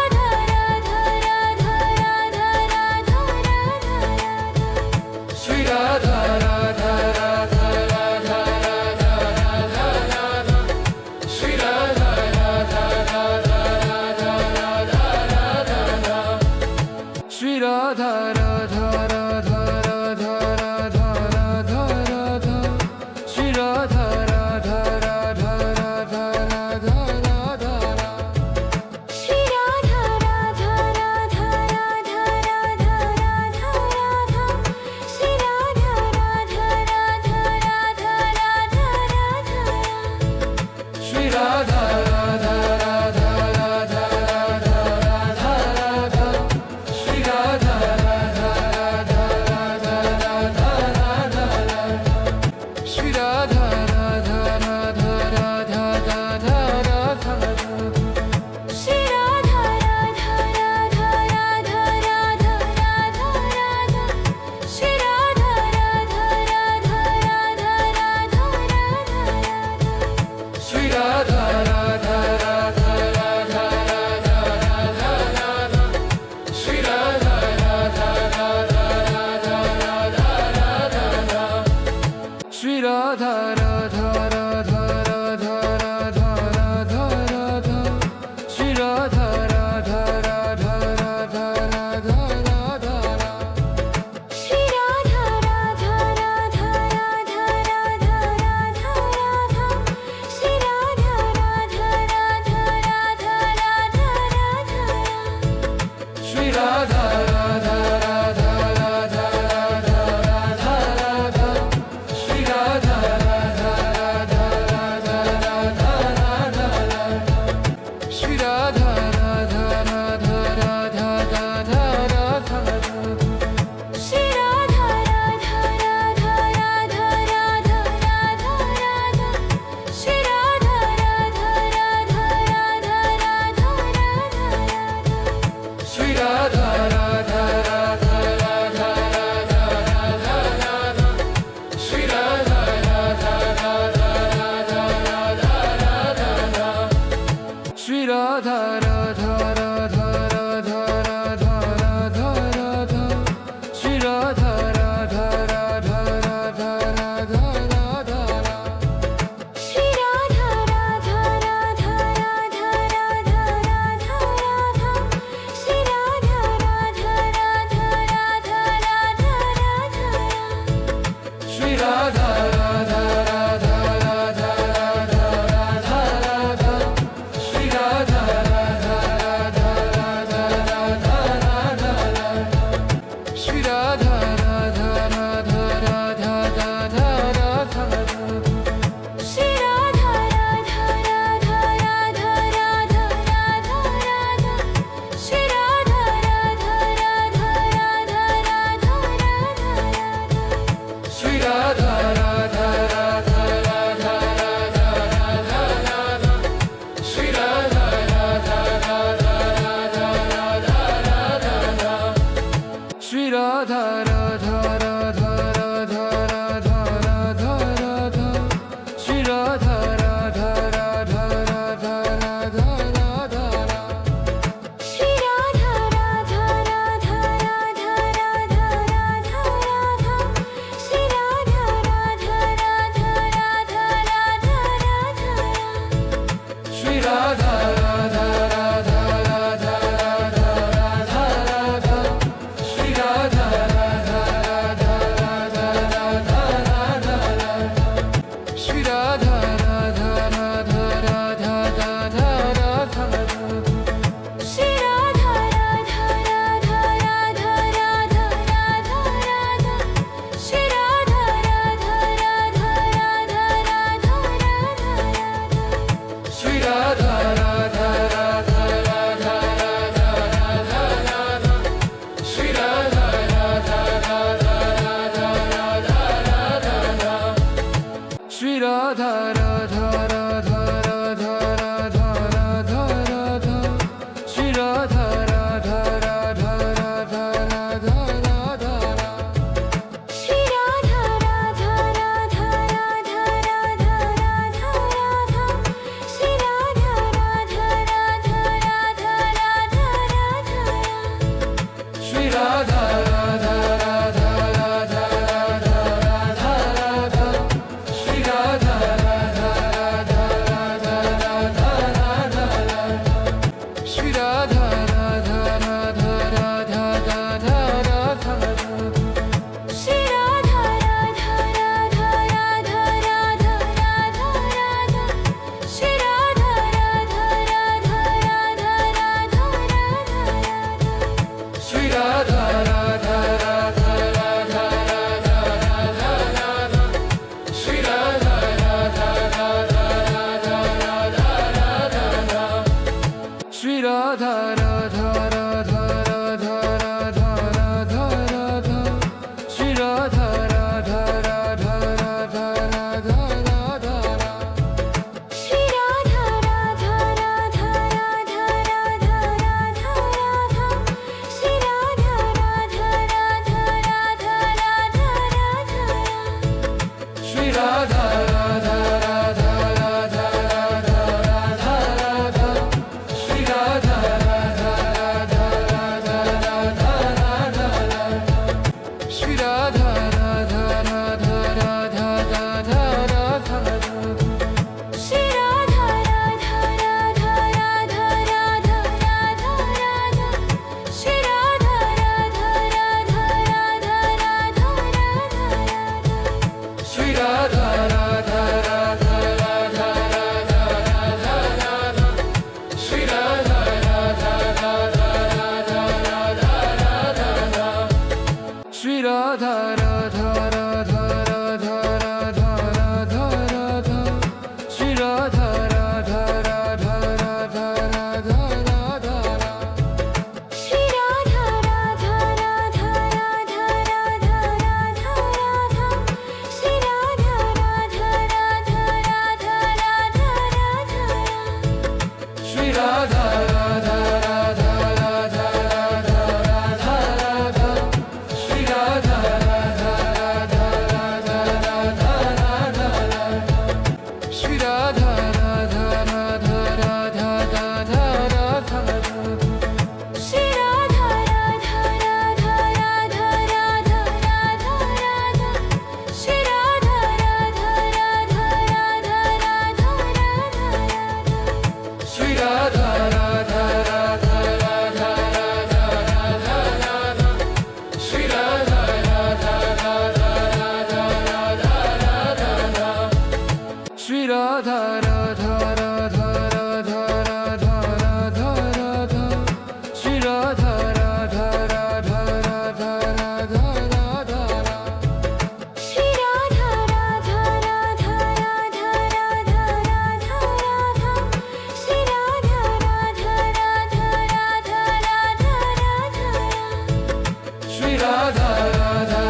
[SPEAKER 2] Radha Radha Radha
[SPEAKER 1] Shri Radha Radha Radha Radha Radha Radha Radha Shri Radha Radha Radha Radha Radha Radha Shri Radha Radha Radha Radha Radha Radha Radha Shri Radha Radha Radha Radha Radha Radha
[SPEAKER 2] Shri Radha Radha Radha Radha Radha Radha Shri Radha Radha Radha Radha Radha
[SPEAKER 1] Shri Radha Radha Radha Radha Radha Radha Radha Shri Radha Radha Radha Radha Radha Radha Shri Radha Radha Radha Radha Radha Radha
[SPEAKER 2] Shri Radha Radha Radha Radha Radha Radha Shri Radha Radha Radha Radha Radha
[SPEAKER 1] Shri Radha Radha Radha Radha Radha Radha Radha Shri Radha Radha Radha Radha Radha Radha Shri Radha Radha Radha Radha Radha Radha Radha Shri Radha Radha Radha Radha Radha Radha
[SPEAKER 2] Shri Radha Radha Radha Radha Radha Radha Shri Radha Radha Radha Radha Radha
[SPEAKER 1] Shri Radha Radha Radha Radha Radha Radha Radha Shri Radha Radha Radha Radha Radha Radha Shri Radha Radha Radha Radha Radha Radha
[SPEAKER 2] Shri Radha Radha Radha Radha Radha Radha Shri Radha Radha Radha Radha Radha
[SPEAKER 1] Shri Radha Radha Radha Radha Radha Radha Radha Shri Radha Radha Radha Radha Radha Radha Shri Radha Radha Radha Radha Radha Radha Radha Shri Radha Radha Radha Radha Radha Radha
[SPEAKER 2] Shri Radha Radha Radha Radha Radha Radha Shri Radha Radha Radha Radha Radha
[SPEAKER 1] Shri Radha Radha Radha Radha Radha Radha Radha Shri Radha Radha Radha Radha Radha Radha Shri Radha Radha Radha Radha Radha Radha
[SPEAKER 2] Shri Radha Radha Radha Radha Radha Radha Shri Radha Radha Radha Radha Radha
[SPEAKER 1] Shri Radha Radha Radha Radha Radha Radha Radha Shri Radha Radha Radha Radha Radha Radha Shri Radha Radha Radha Radha Radha Radha Radha Shri Radha Radha Radha Radha Radha Radha
[SPEAKER 2] Shri Radha Radha Radha Radha Radha Radha Shri Radha
[SPEAKER 1] Radha Radha Radha Radha Radha Radha Radha Shri Radha Radha Radha Radha Radha Radha
[SPEAKER 2] Shri Radha Radha Radha Radha Radha Radha Radha Shri Radha Radha Radha Radha Radha Radha
[SPEAKER 1] Shri Radha Radha Radha Radha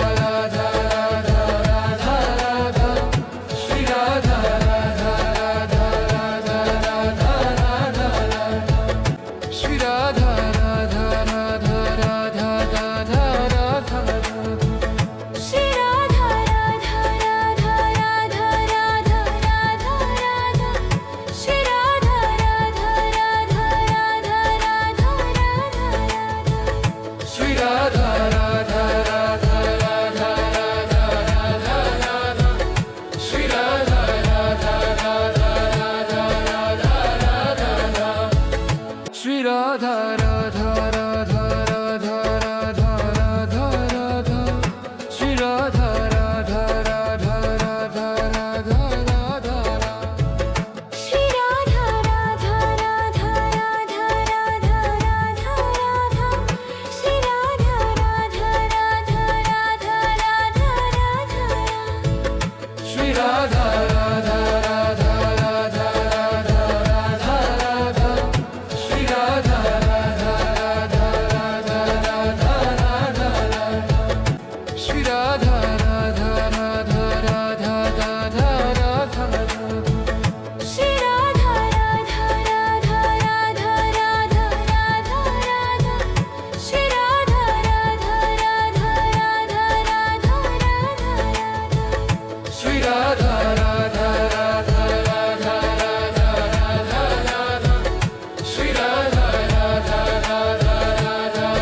[SPEAKER 1] Radha Radha Radha Shri Radha Radha Radha Radha Radha Radha Shri Radha Radha Radha Radha Radha Radha
[SPEAKER 2] Shri Radha Radha Radha Radha Radha Radha Radha Shri Radha Radha Radha Radha Radha Radha
[SPEAKER 1] Shri Radha Radha Radha Radha Radha Radha Radha Shri Radha Radha Radha Radha Radha Radha Shri Radha Radha Radha Radha Radha Radha Radha Shri Radha Radha Radha Radha Radha Radha
[SPEAKER 2] Shri Radha Radha Radha Radha Radha Radha Radha Shri Radha Radha Radha Radha Radha Radha
[SPEAKER 1] Shri Radha Radha Radha Radha Radha Radha Radha Shri Radha Radha Radha Radha Radha Radha Shri Radha Radha Radha Radha Radha Radha
[SPEAKER 2] Shri Radha Radha Radha Radha Radha Radha Radha Shri Radha Radha Radha Radha Radha Radha
[SPEAKER 1] Shri Radha Radha Radha Radha Radha Radha Radha Shri Radha Radha Radha Radha Radha Radha Shri Radha Radha Radha Radha Radha Radha Radha Shri Radha Radha Radha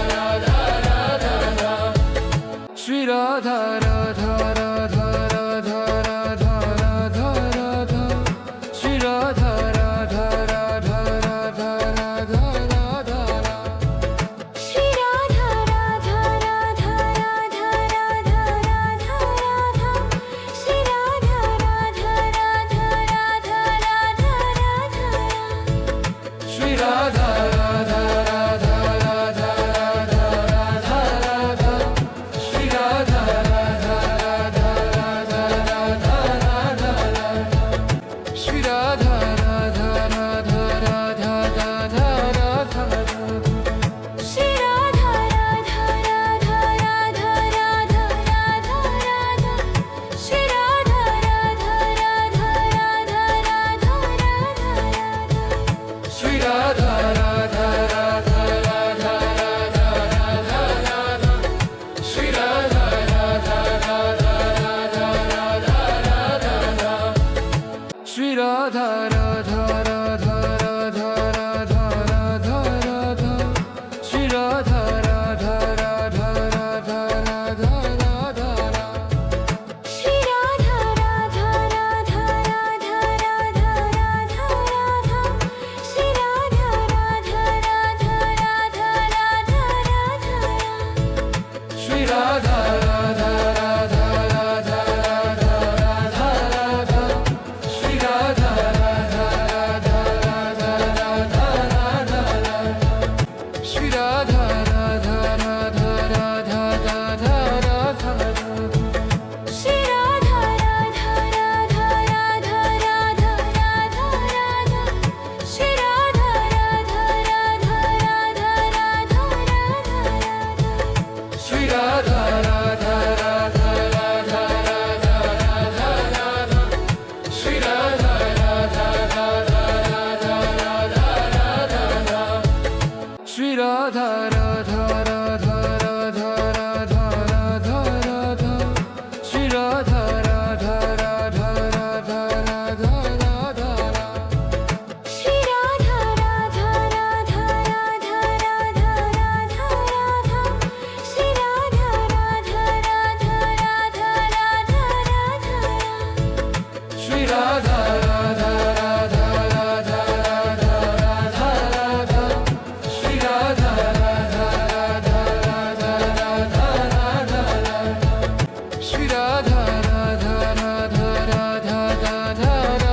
[SPEAKER 1] Radha Radha Radha
[SPEAKER 2] Shri Radha Radha Radha Radha Radha Radha Radha Shri Radha Radha Radha Radha Radha Radha
[SPEAKER 1] Shri Radha Radha Radha Radha Radha Radha Radha Shri Radha Radha Radha Radha Radha Radha Shri Radha Radha Radha Radha Radha Radha
[SPEAKER 2] Shri Radha Radha Radha Radha Radha Radha Radha Shri Radha Radha Radha Radha Radha Radha
[SPEAKER 1] Shri Radha Radha Radha Radha Radha Radha Radha Shri Radha Radha Radha Radha Radha Radha Shri Radha Radha Radha Radha Radha Radha Radha Shri Radha Radha Radha Radha Radha Radha
[SPEAKER 2] Shri Radha Radha Radha Radha Radha Radha Radha Shri Radha Radha Radha Radha Radha Radha
[SPEAKER 1] Shri Radha Radha Radha Radha Radha Radha Radha Shri Radha Radha Radha Radha Radha Radha Shri Radha Radha Radha Radha Radha Radha
[SPEAKER 2] Shri Radha Radha Radha Radha Radha Radha Radha Shri Radha Radha Radha Radha Radha Radha
[SPEAKER 1] Shri Radha Radha Radha Radha Radha Radha Radha Shri Radha Radha Radha Radha Radha Radha Shri Radha Radha Radha Radha Radha Radha Radha Shri Radha Radha Radha Radha Radha Radha
[SPEAKER 2] Shri Radha Radha Radha Radha Radha Radha Radha Shri Radha Radha Radha Radha Radha Radha
[SPEAKER 1] Shri Radha Radha Radha Radha Radha Radha Radha Shri Radha Radha Radha Radha Radha Radha Shri Radha Radha Radha Radha Radha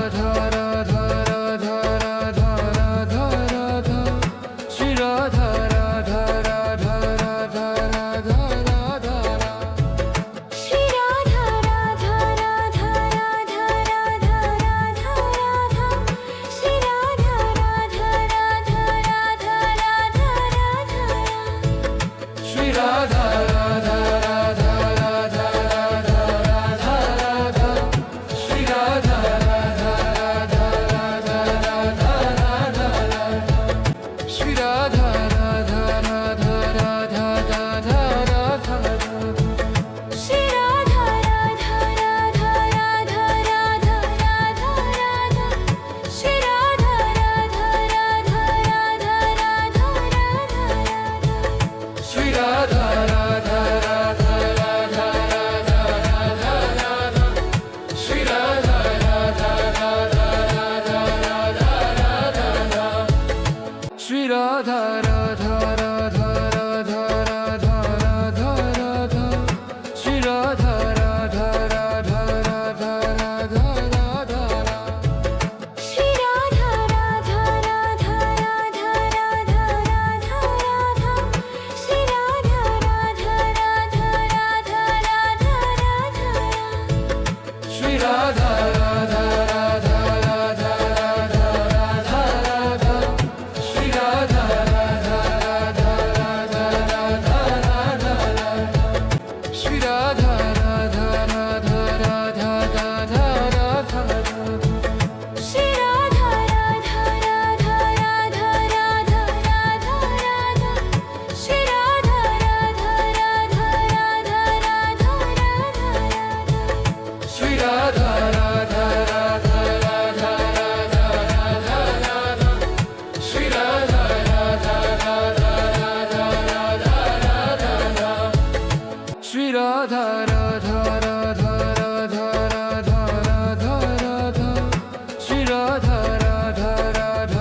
[SPEAKER 1] Radha Radha Radha Radha Radha Radha Shri Radha Radha Radha Radha Radha Radha
[SPEAKER 2] Shri Radha Radha Radha Radha Radha Radha Radha Shri Radha Radha Radha Radha Radha Radha
[SPEAKER 1] Shri Radha Radha Radha Radha Radha Radha Radha Shri Radha Radha Radha Radha Radha Radha Shri Radha Radha Radha Radha Radha Radha
[SPEAKER 2] Shri Radha Radha Radha Radha Radha Radha Radha Shri Radha Radha Radha Radha Radha Radha
[SPEAKER 1] Shri Radha Radha Radha Radha Radha Radha Radha Shri Radha Radha Radha Radha Radha Radha Shri Radha Radha Radha Radha Radha Radha Radha Shri Radha Radha Radha Radha Radha Radha
[SPEAKER 2] Shri Radha Radha Radha Radha Radha Radha Radha Shri Radha Radha Radha Radha Radha Radha
[SPEAKER 1] Shri Radha Radha Radha Radha Radha Radha Radha Shri Radha Radha Radha Radha Radha Radha Shri Radha Radha Radha Radha Radha Radha
[SPEAKER 2] Shri Radha Radha Radha Radha Radha Radha Radha Shri Radha Radha Radha Radha Radha Radha
[SPEAKER 1] Shri Radha Radha Radha Radha Radha Radha Radha Shri Radha Radha Radha Radha Radha Radha Shri Radha Radha Radha Radha Radha Radha Radha Shri Radha Radha Radha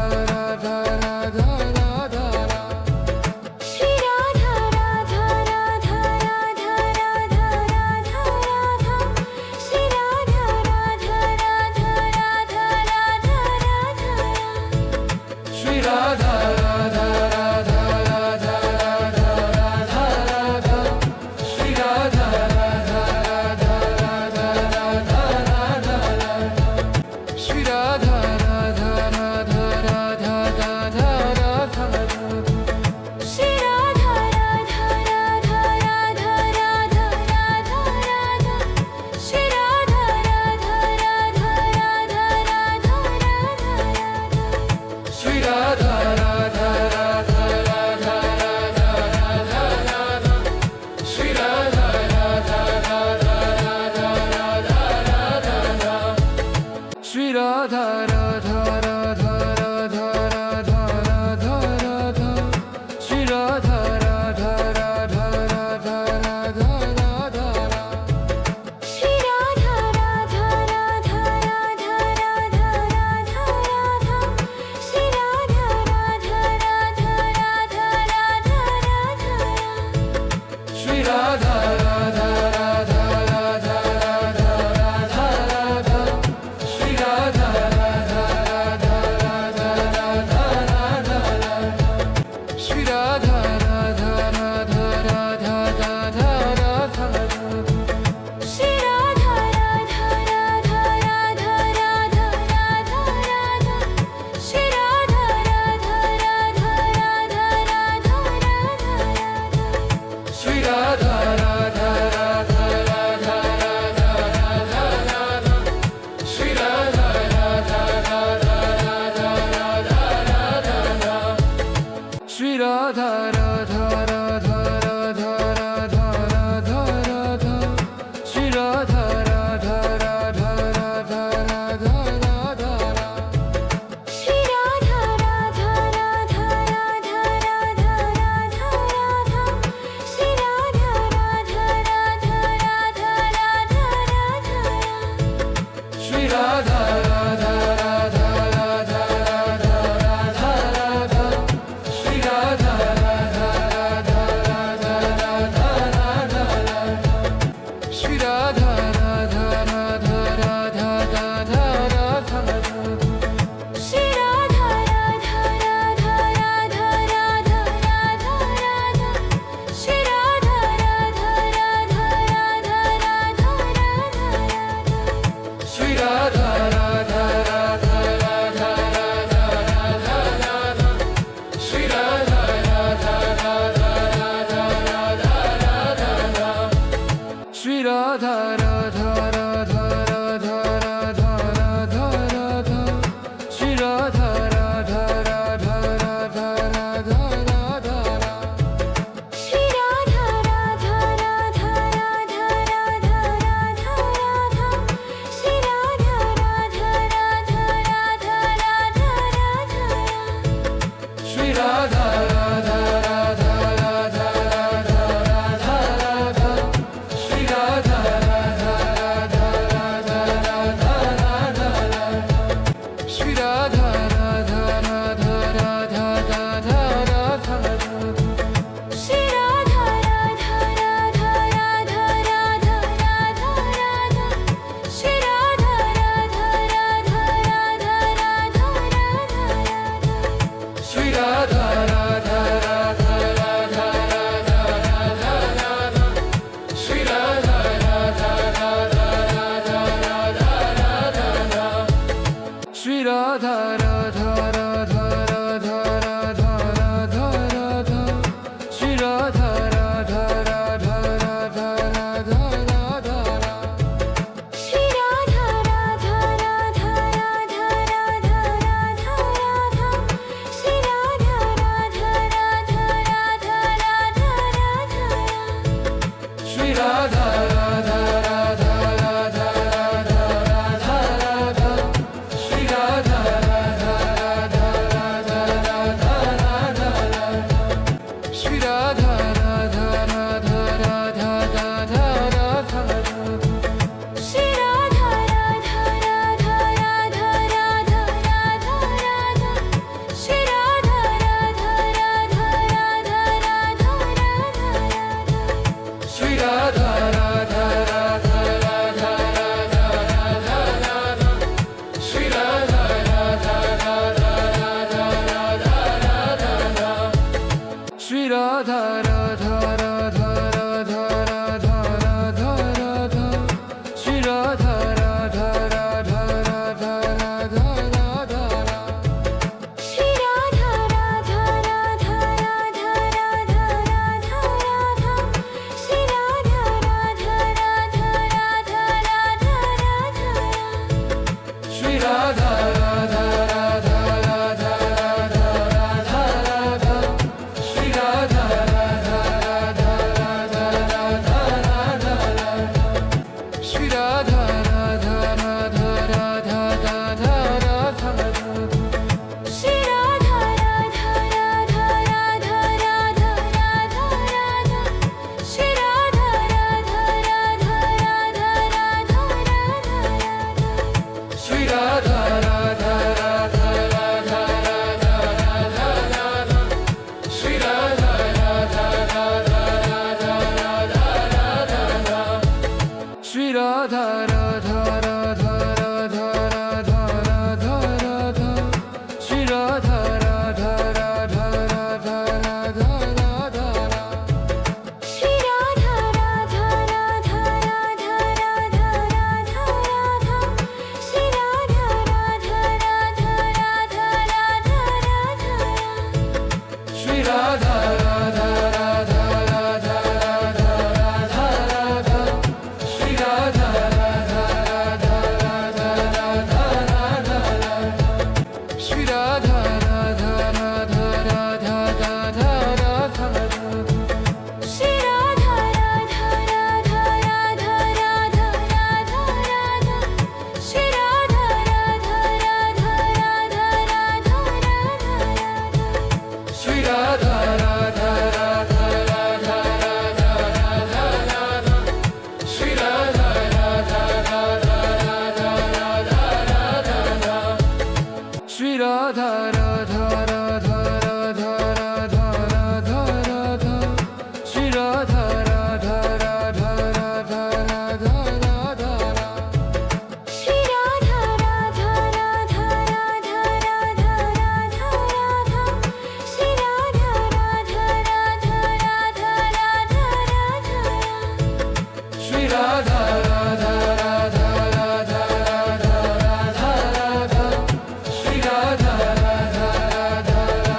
[SPEAKER 1] Radha Radha Radha
[SPEAKER 2] Shri Radha Radha Radha Radha Radha Radha Radha Shri Radha Radha Radha Radha Radha Radha
[SPEAKER 1] Shri Radha Radha Radha Radha Radha Radha Radha Shri Radha Radha Radha Radha Radha Radha Shri Radha Radha Radha Radha Radha Radha
[SPEAKER 2] Shri Radha Radha Radha Radha Radha Radha Radha Shri Radha Radha Radha Radha Radha Radha
[SPEAKER 1] Shri Radha Radha Radha Radha Radha Radha Radha Shri Radha Radha Radha Radha Radha Radha Shri Radha Radha Radha Radha Radha Radha Radha Shri Radha Radha Radha Radha Radha Radha
[SPEAKER 2] Shri Radha Radha Radha Radha Radha Radha Radha Shri Radha Radha Radha Radha Radha Radha
[SPEAKER 1] Shri Radha Radha Radha Radha Radha Radha Radha Shri Radha Radha Radha Radha Radha Radha Shri Radha Radha Radha Radha Radha Radha
[SPEAKER 2] Shri Radha Radha Radha Radha Radha Radha Radha Shri Radha Radha Radha Radha Radha Radha
[SPEAKER 1] Shri Radha Radha Radha Radha Radha Radha Radha Shri Radha Radha Radha Radha Radha Radha Shri Radha Radha Radha Radha Radha Radha Radha Shri Radha Radha Radha Radha Radha Radha
[SPEAKER 2] Shri Radha Radha Radha Radha Radha Radha Radha Shri Radha Radha Radha Radha Radha Radha
[SPEAKER 1] Shri Radha Radha Radha Radha Radha Radha Radha Shri Radha Radha Shri Radha Radha Radha Radha Radha Radha Radha Shri Radha Radha Radha Radha Radha Radha
[SPEAKER 2] Shri Radha Radha Radha Radha Radha Radha Radha Shri Radha Radha Radha Radha Radha Radha
[SPEAKER 1] Shri Radha Radha Radha Radha Radha Radha Radha Shri Radha Radha Radha Radha Radha Radha Shri Radha Radha Radha Radha Radha Radha
[SPEAKER 2] Shri Radha Radha Radha Radha Radha Radha Radha Shri Radha Radha Radha Radha Radha Radha
[SPEAKER 1] Shri Radha Radha Radha Radha Radha Radha Radha Shri Radha Radha Radha Radha Radha Radha Shri Radha Radha Radha Radha Radha Radha Radha Shri Radha Radha Radha Radha Radha Radha
[SPEAKER 2] Shri Radha Radha Radha Radha Radha Radha Radha Shri Radha Radha Radha Radha Radha Radha
[SPEAKER 1] Shri Radha Radha Radha Radha Radha Radha Radha Shri Radha Radha Radha Radha Radha Radha Shri Radha Radha Radha Radha Radha Radha
[SPEAKER 2] Shri Radha Radha Radha Radha Radha Radha Radha Shri Radha Radha Radha Radha Radha Radha
[SPEAKER 1] Shri Radha Radha Radha Radha Radha Radha Radha Shri Radha Radha Radha Radha Radha Radha Shri Radha Radha Radha Radha Radha Radha Radha Shri Radha Radha Radha Radha Radha Radha
[SPEAKER 2] Shri Radha Radha Radha Radha Radha Radha Radha Shri Radha Radha Radha Radha Radha Radha
[SPEAKER 1] Shri Radha Radha Radha Radha Radha Radha Radha Shri Radha Radha Radha Radha Radha Radha Shri Radha Radha Radha Radha Radha Radha
[SPEAKER 2] Shri Radha Radha Radha Radha Radha Radha Radha Shri Radha Radha Radha Radha Radha Radha
[SPEAKER 1] Shri Radha Radha Radha Radha Radha Radha Radha Shri Radha Radha Radha Radha Radha Radha Shri Radha Radha Radha Radha Radha Radha Radha Shri Radha Radha Radha Radha Radha Radha
[SPEAKER 2] Shri Radha Radha Radha Radha Radha Radha Radha Shri Radha Radha Radha Radha Radha Radha
[SPEAKER 1] Shri Radha Radha Radha Radha Radha Radha Radha Shri Radha Radha Radha Radha Radha Radha Shri Radha Radha Radha Radha Radha Radha
[SPEAKER 2] Shri Radha Radha Radha Radha Radha Radha Radha Shri Radha Radha Radha Radha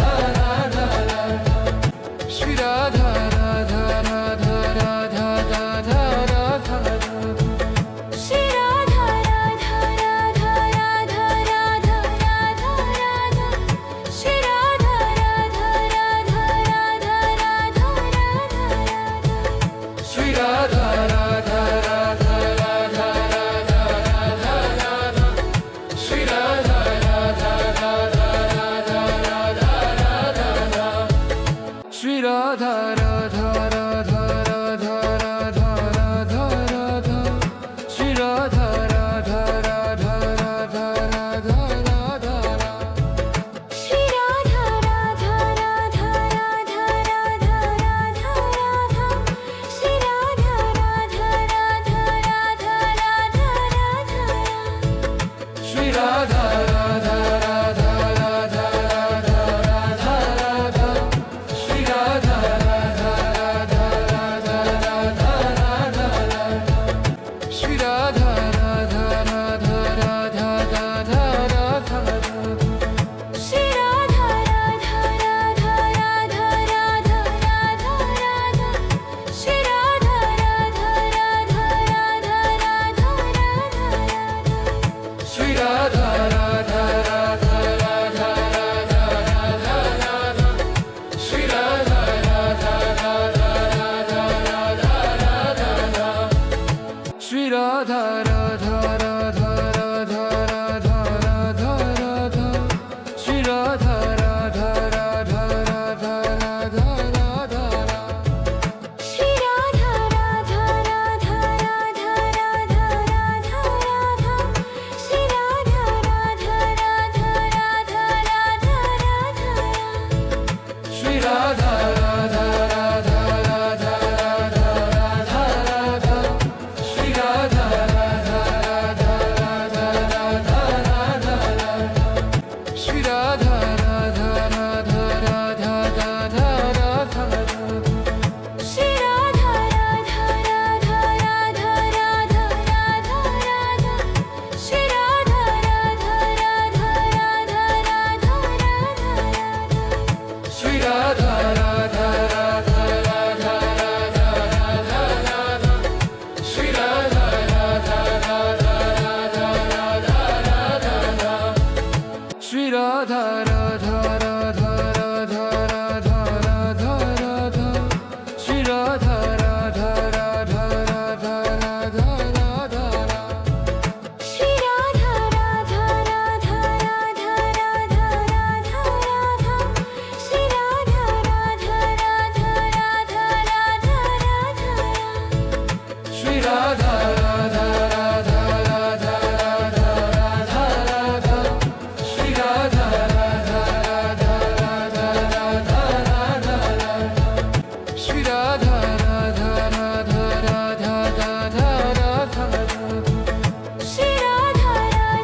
[SPEAKER 2] Radha Radha
[SPEAKER 1] Shri Radha Radha Radha Radha Radha Radha Radha Shri Radha Radha Radha Radha Radha Radha Shri Radha Radha Radha Radha Radha Radha Radha Shri Radha Radha Radha Radha Radha Radha
[SPEAKER 2] Shri Radha Radha Radha Radha Radha Radha Radha Shri Radha Radha Radha Radha Radha Radha
[SPEAKER 1] Shri Radha Radha Radha Radha Radha Radha Radha Shri Radha Radha Radha Radha Radha Radha Shri Radha Radha Radha Radha Radha Radha Radha Radha Radha Radha Radha Shri Radha Radha Radha Radha Radha Radha Radha Shri Radha Radha Radha Radha Radha Radha Radha Shri Radha Radha Radha Radha Radha Radha
[SPEAKER 2] Shri Radha Radha Radha Radha Radha Radha Radha Shri Radha Radha Radha Radha Radha Radha
[SPEAKER 1] Shri Radha Radha Radha Radha Radha Radha Radha Shri Radha Radha Radha Radha Radha Radha Shri Radha Radha Radha Radha Radha Radha
[SPEAKER 2] Shri Radha Radha Radha Radha Radha Radha Radha Shri Radha Radha Radha Radha Radha Radha
[SPEAKER 1] Shri Radha Radha Radha Radha Radha Radha Radha Shri Radha Radha Radha Radha Radha Radha Shri Radha Radha Radha Radha Radha Radha Radha Shri Radha Radha Radha Radha Radha Radha
[SPEAKER 2] Shri Radha Radha Radha Radha Radha Radha Radha Shri Radha Radha Radha Radha Radha Radha
[SPEAKER 1] Shri Radha Radha Radha Radha Radha Radha Radha Shri Radha Radha Radha Radha Radha Radha Shri Radha Radha Radha Radha Radha Radha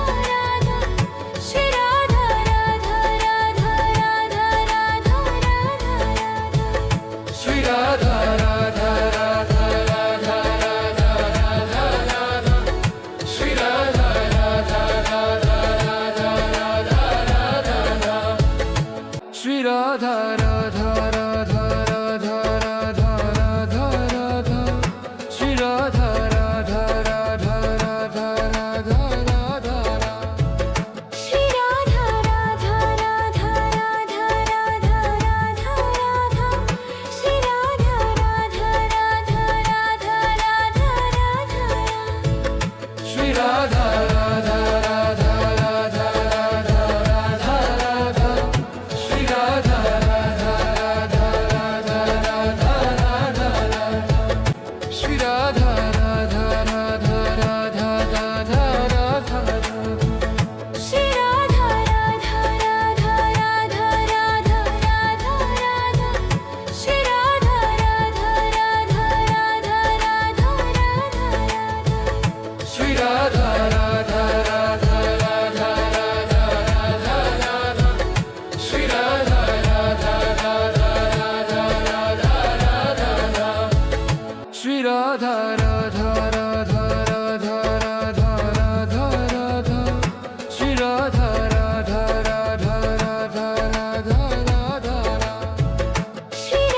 [SPEAKER 2] Shri Radha Radha Radha Radha Radha Radha Radha Shri Radha Radha Radha Radha Radha Radha
[SPEAKER 1] Shri Radha Radha Radha Radha Radha Radha Radha Shri Radha Radha Radha Radha Radha Radha Shri Radha Radha Radha Radha Radha Radha Radha Shri Radha Radha Radha Radha Radha Radha
[SPEAKER 2] Shri Radha Radha Radha Radha Radha Radha Radha Shri Radha Radha Radha Radha Radha Radha
[SPEAKER 1] Shri Radha Radha Radha Radha Radha Radha Radha Shri Radha Radha Radha Radha Radha Radha Shri Radha Radha Radha Radha Radha Radha
[SPEAKER 2] Shri Radha Radha Radha Radha Radha Radha Radha Shri Radha Radha Radha Radha Radha Radha
[SPEAKER 1] Shri Radha Radha Radha Radha Radha Radha Radha Shri Radha Radha Radha Radha Radha Radha Shri Radha Radha Radha Radha Radha Radha Radha Shri Radha Radha Radha Radha Radha Radha
[SPEAKER 2] Shri Radha Radha Radha Radha Radha Radha Radha Shri Radha Radha Radha Radha Radha Radha
[SPEAKER 1] Shri Radha Radha Radha Radha Radha Radha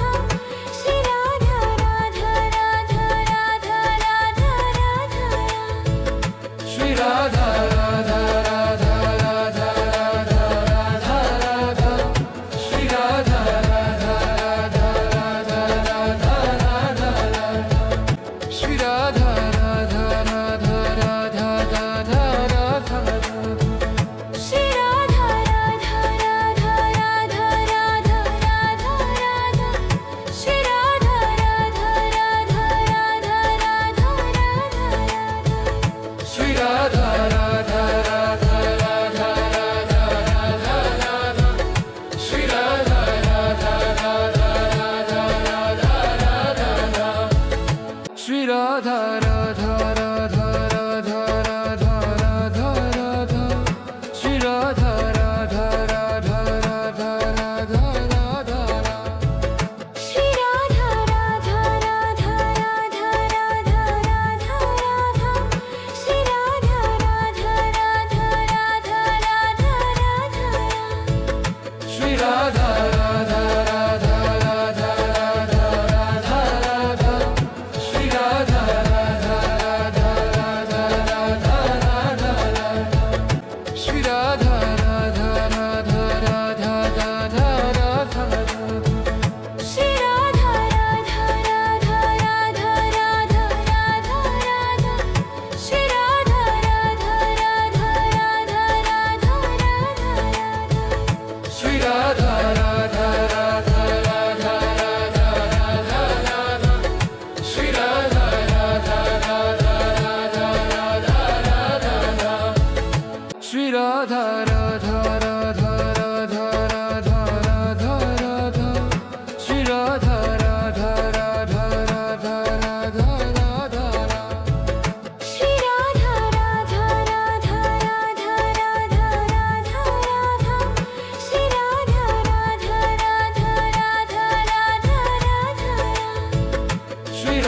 [SPEAKER 1] Radha Shri Radha Radha Radha Radha Radha Radha Shri Radha Radha Radha Radha Radha Radha
[SPEAKER 2] Shri Radha Radha Radha Radha Radha Radha Radha Shri Radha Radha Radha Radha Radha Radha
[SPEAKER 1] Shri Radha Radha Radha Radha Radha Radha Radha Shri Radha Radha Radha Radha Radha Radha Shri Radha Radha Radha Radha Radha Radha Radha Shri Radha Radha Radha Radha Radha Radha
[SPEAKER 2] Shri Radha Radha Radha Radha Radha Radha Radha Shri Radha Radha Radha Radha Radha Radha
[SPEAKER 1] Shri Radha Radha Radha Radha Radha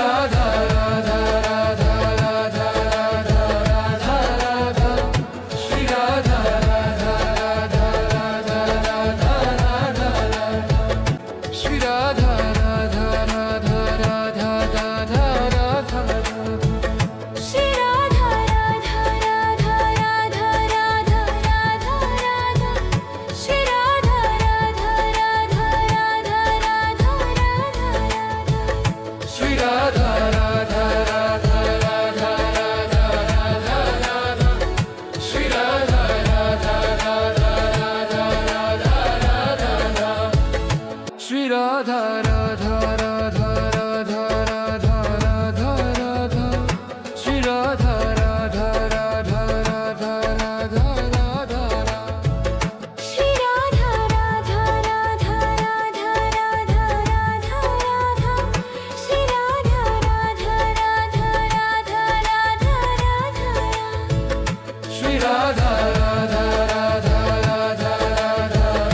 [SPEAKER 1] Radha Radha Radha Radha Radha Radha Radha Shri Radha Radha Radha Radha Radha Radha Shri Radha Radha Radha Radha Radha Radha
[SPEAKER 2] Shri Radha Radha Radha Radha Radha Radha Radha Shri Radha Radha Radha Radha Radha Radha
[SPEAKER 1] Shri Radha Radha Radha Radha Radha Radha Radha Shri Radha Radha Radha Radha Radha Radha Shri Radha Radha Radha Radha Radha Radha Radha Shri Radha Radha Radha Radha Radha Radha
[SPEAKER 2] Shri Radha Radha Radha Radha Radha Radha Radha Shri Radha Radha Radha Radha Radha Radha
[SPEAKER 1] Shri Radha Radha Radha Radha Radha Radha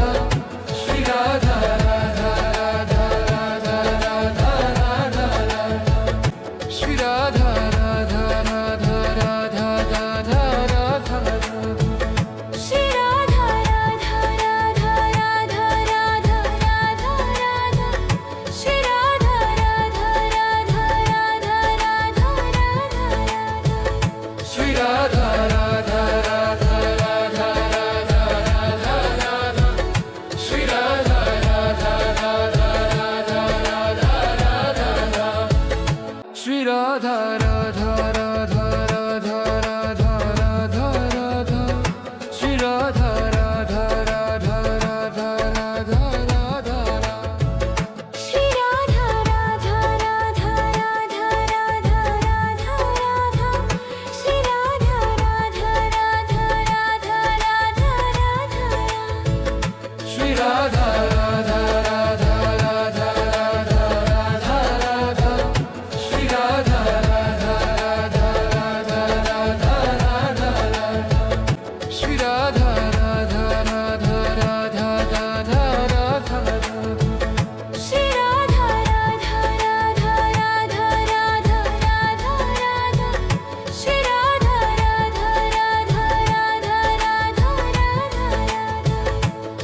[SPEAKER 1] Radha Shri Radha Radha Radha Radha Radha Radha Shri Radha Radha Radha Radha Radha Radha
[SPEAKER 2] Shri Radha Radha Radha Radha Radha Radha Radha Shri Radha Radha Radha Radha Radha Radha
[SPEAKER 1] Shri Radha Radha Radha Radha Radha Radha Radha Shri Radha Radha Radha Radha Radha Radha Shri Radha Radha Radha Radha Radha Radha Radha Shri Radha Radha Radha Radha Radha Radha
[SPEAKER 2] Shri Radha Radha Radha Radha Radha Radha Radha Shri Radha Radha Radha Radha Radha Radha
[SPEAKER 1] Shri Radha Radha Radha Radha Radha Radha Radha Shri Radha Radha Radha Radha Radha Radha Shri Radha Radha Radha Radha Radha Radha
[SPEAKER 2] Shri Radha Radha Radha Radha Radha Radha Radha Shri Radha Radha Radha Radha Radha Radha
[SPEAKER 1] Shri Radha Radha Radha Radha Radha Radha Radha Shri Radha Radha Radha Radha Radha Radha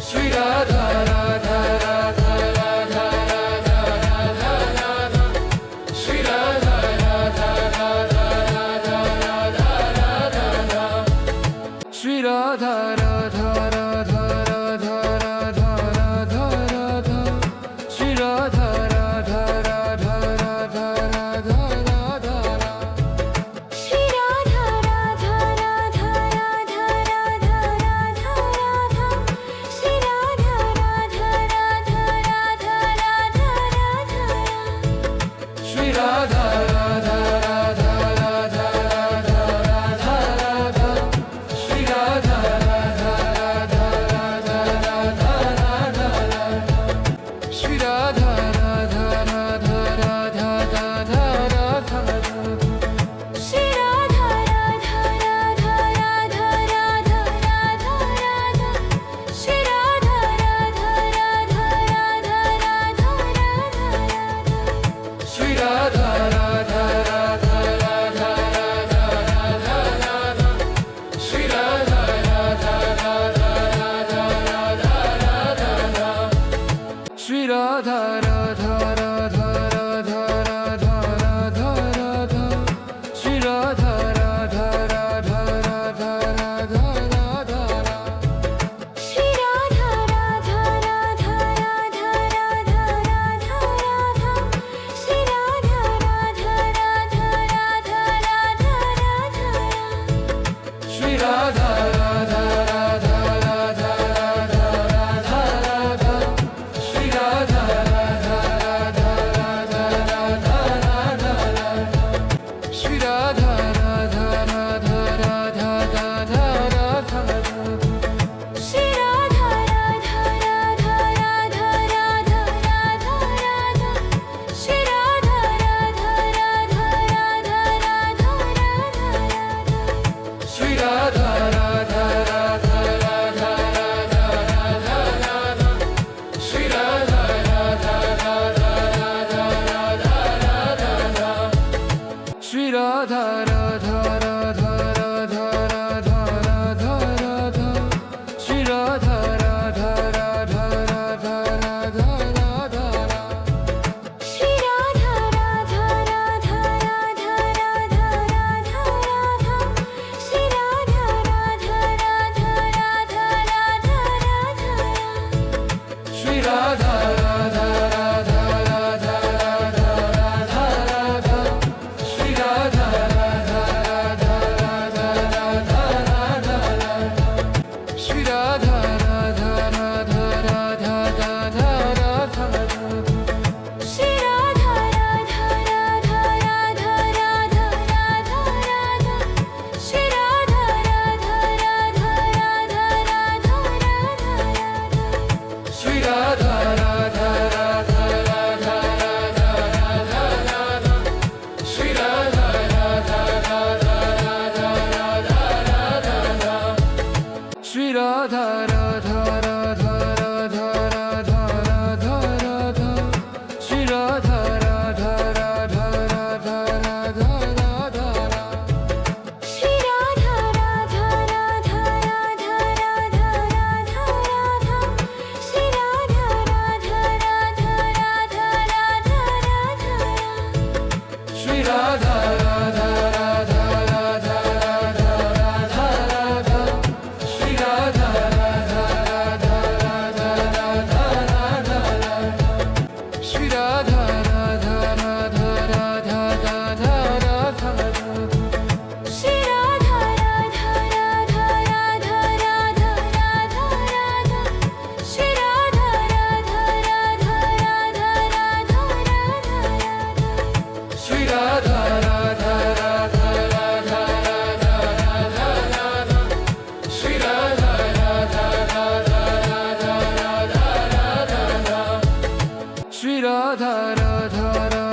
[SPEAKER 1] Shri Radha Radha Radha Radha Radha Radha Radha Shri Radha Radha Radha Radha Radha Radha
[SPEAKER 2] Shri Radha Radha Radha Radha Radha Radha Radha Shri Radha Radha Radha Radha Radha Radha
[SPEAKER 1] Shri Radha Radha Radha Radha Radha Radha Radha Shri Radha Radha Radha Radha Radha Radha Shri Radha Radha Radha Radha Radha Radha
[SPEAKER 2] Shri Radha Radha Radha Radha Radha Radha Radha Shri Radha Radha Radha Radha Radha Radha
[SPEAKER 1] Shri Radha Radha Radha Radha Radha Radha Radha Shri Radha Radha Radha Radha Radha Radha Shri Radha Shri Radha Radha Radha Radha Radha Radha
[SPEAKER 2] Shri Radha Radha Radha Radha Radha Radha Radha Shri Radha Radha Radha Radha Radha Radha
[SPEAKER 1] Shri Radha Radha Radha Radha Radha Radha Radha Shri Radha Radha Radha Radha Radha Radha Shri Radha Radha Radha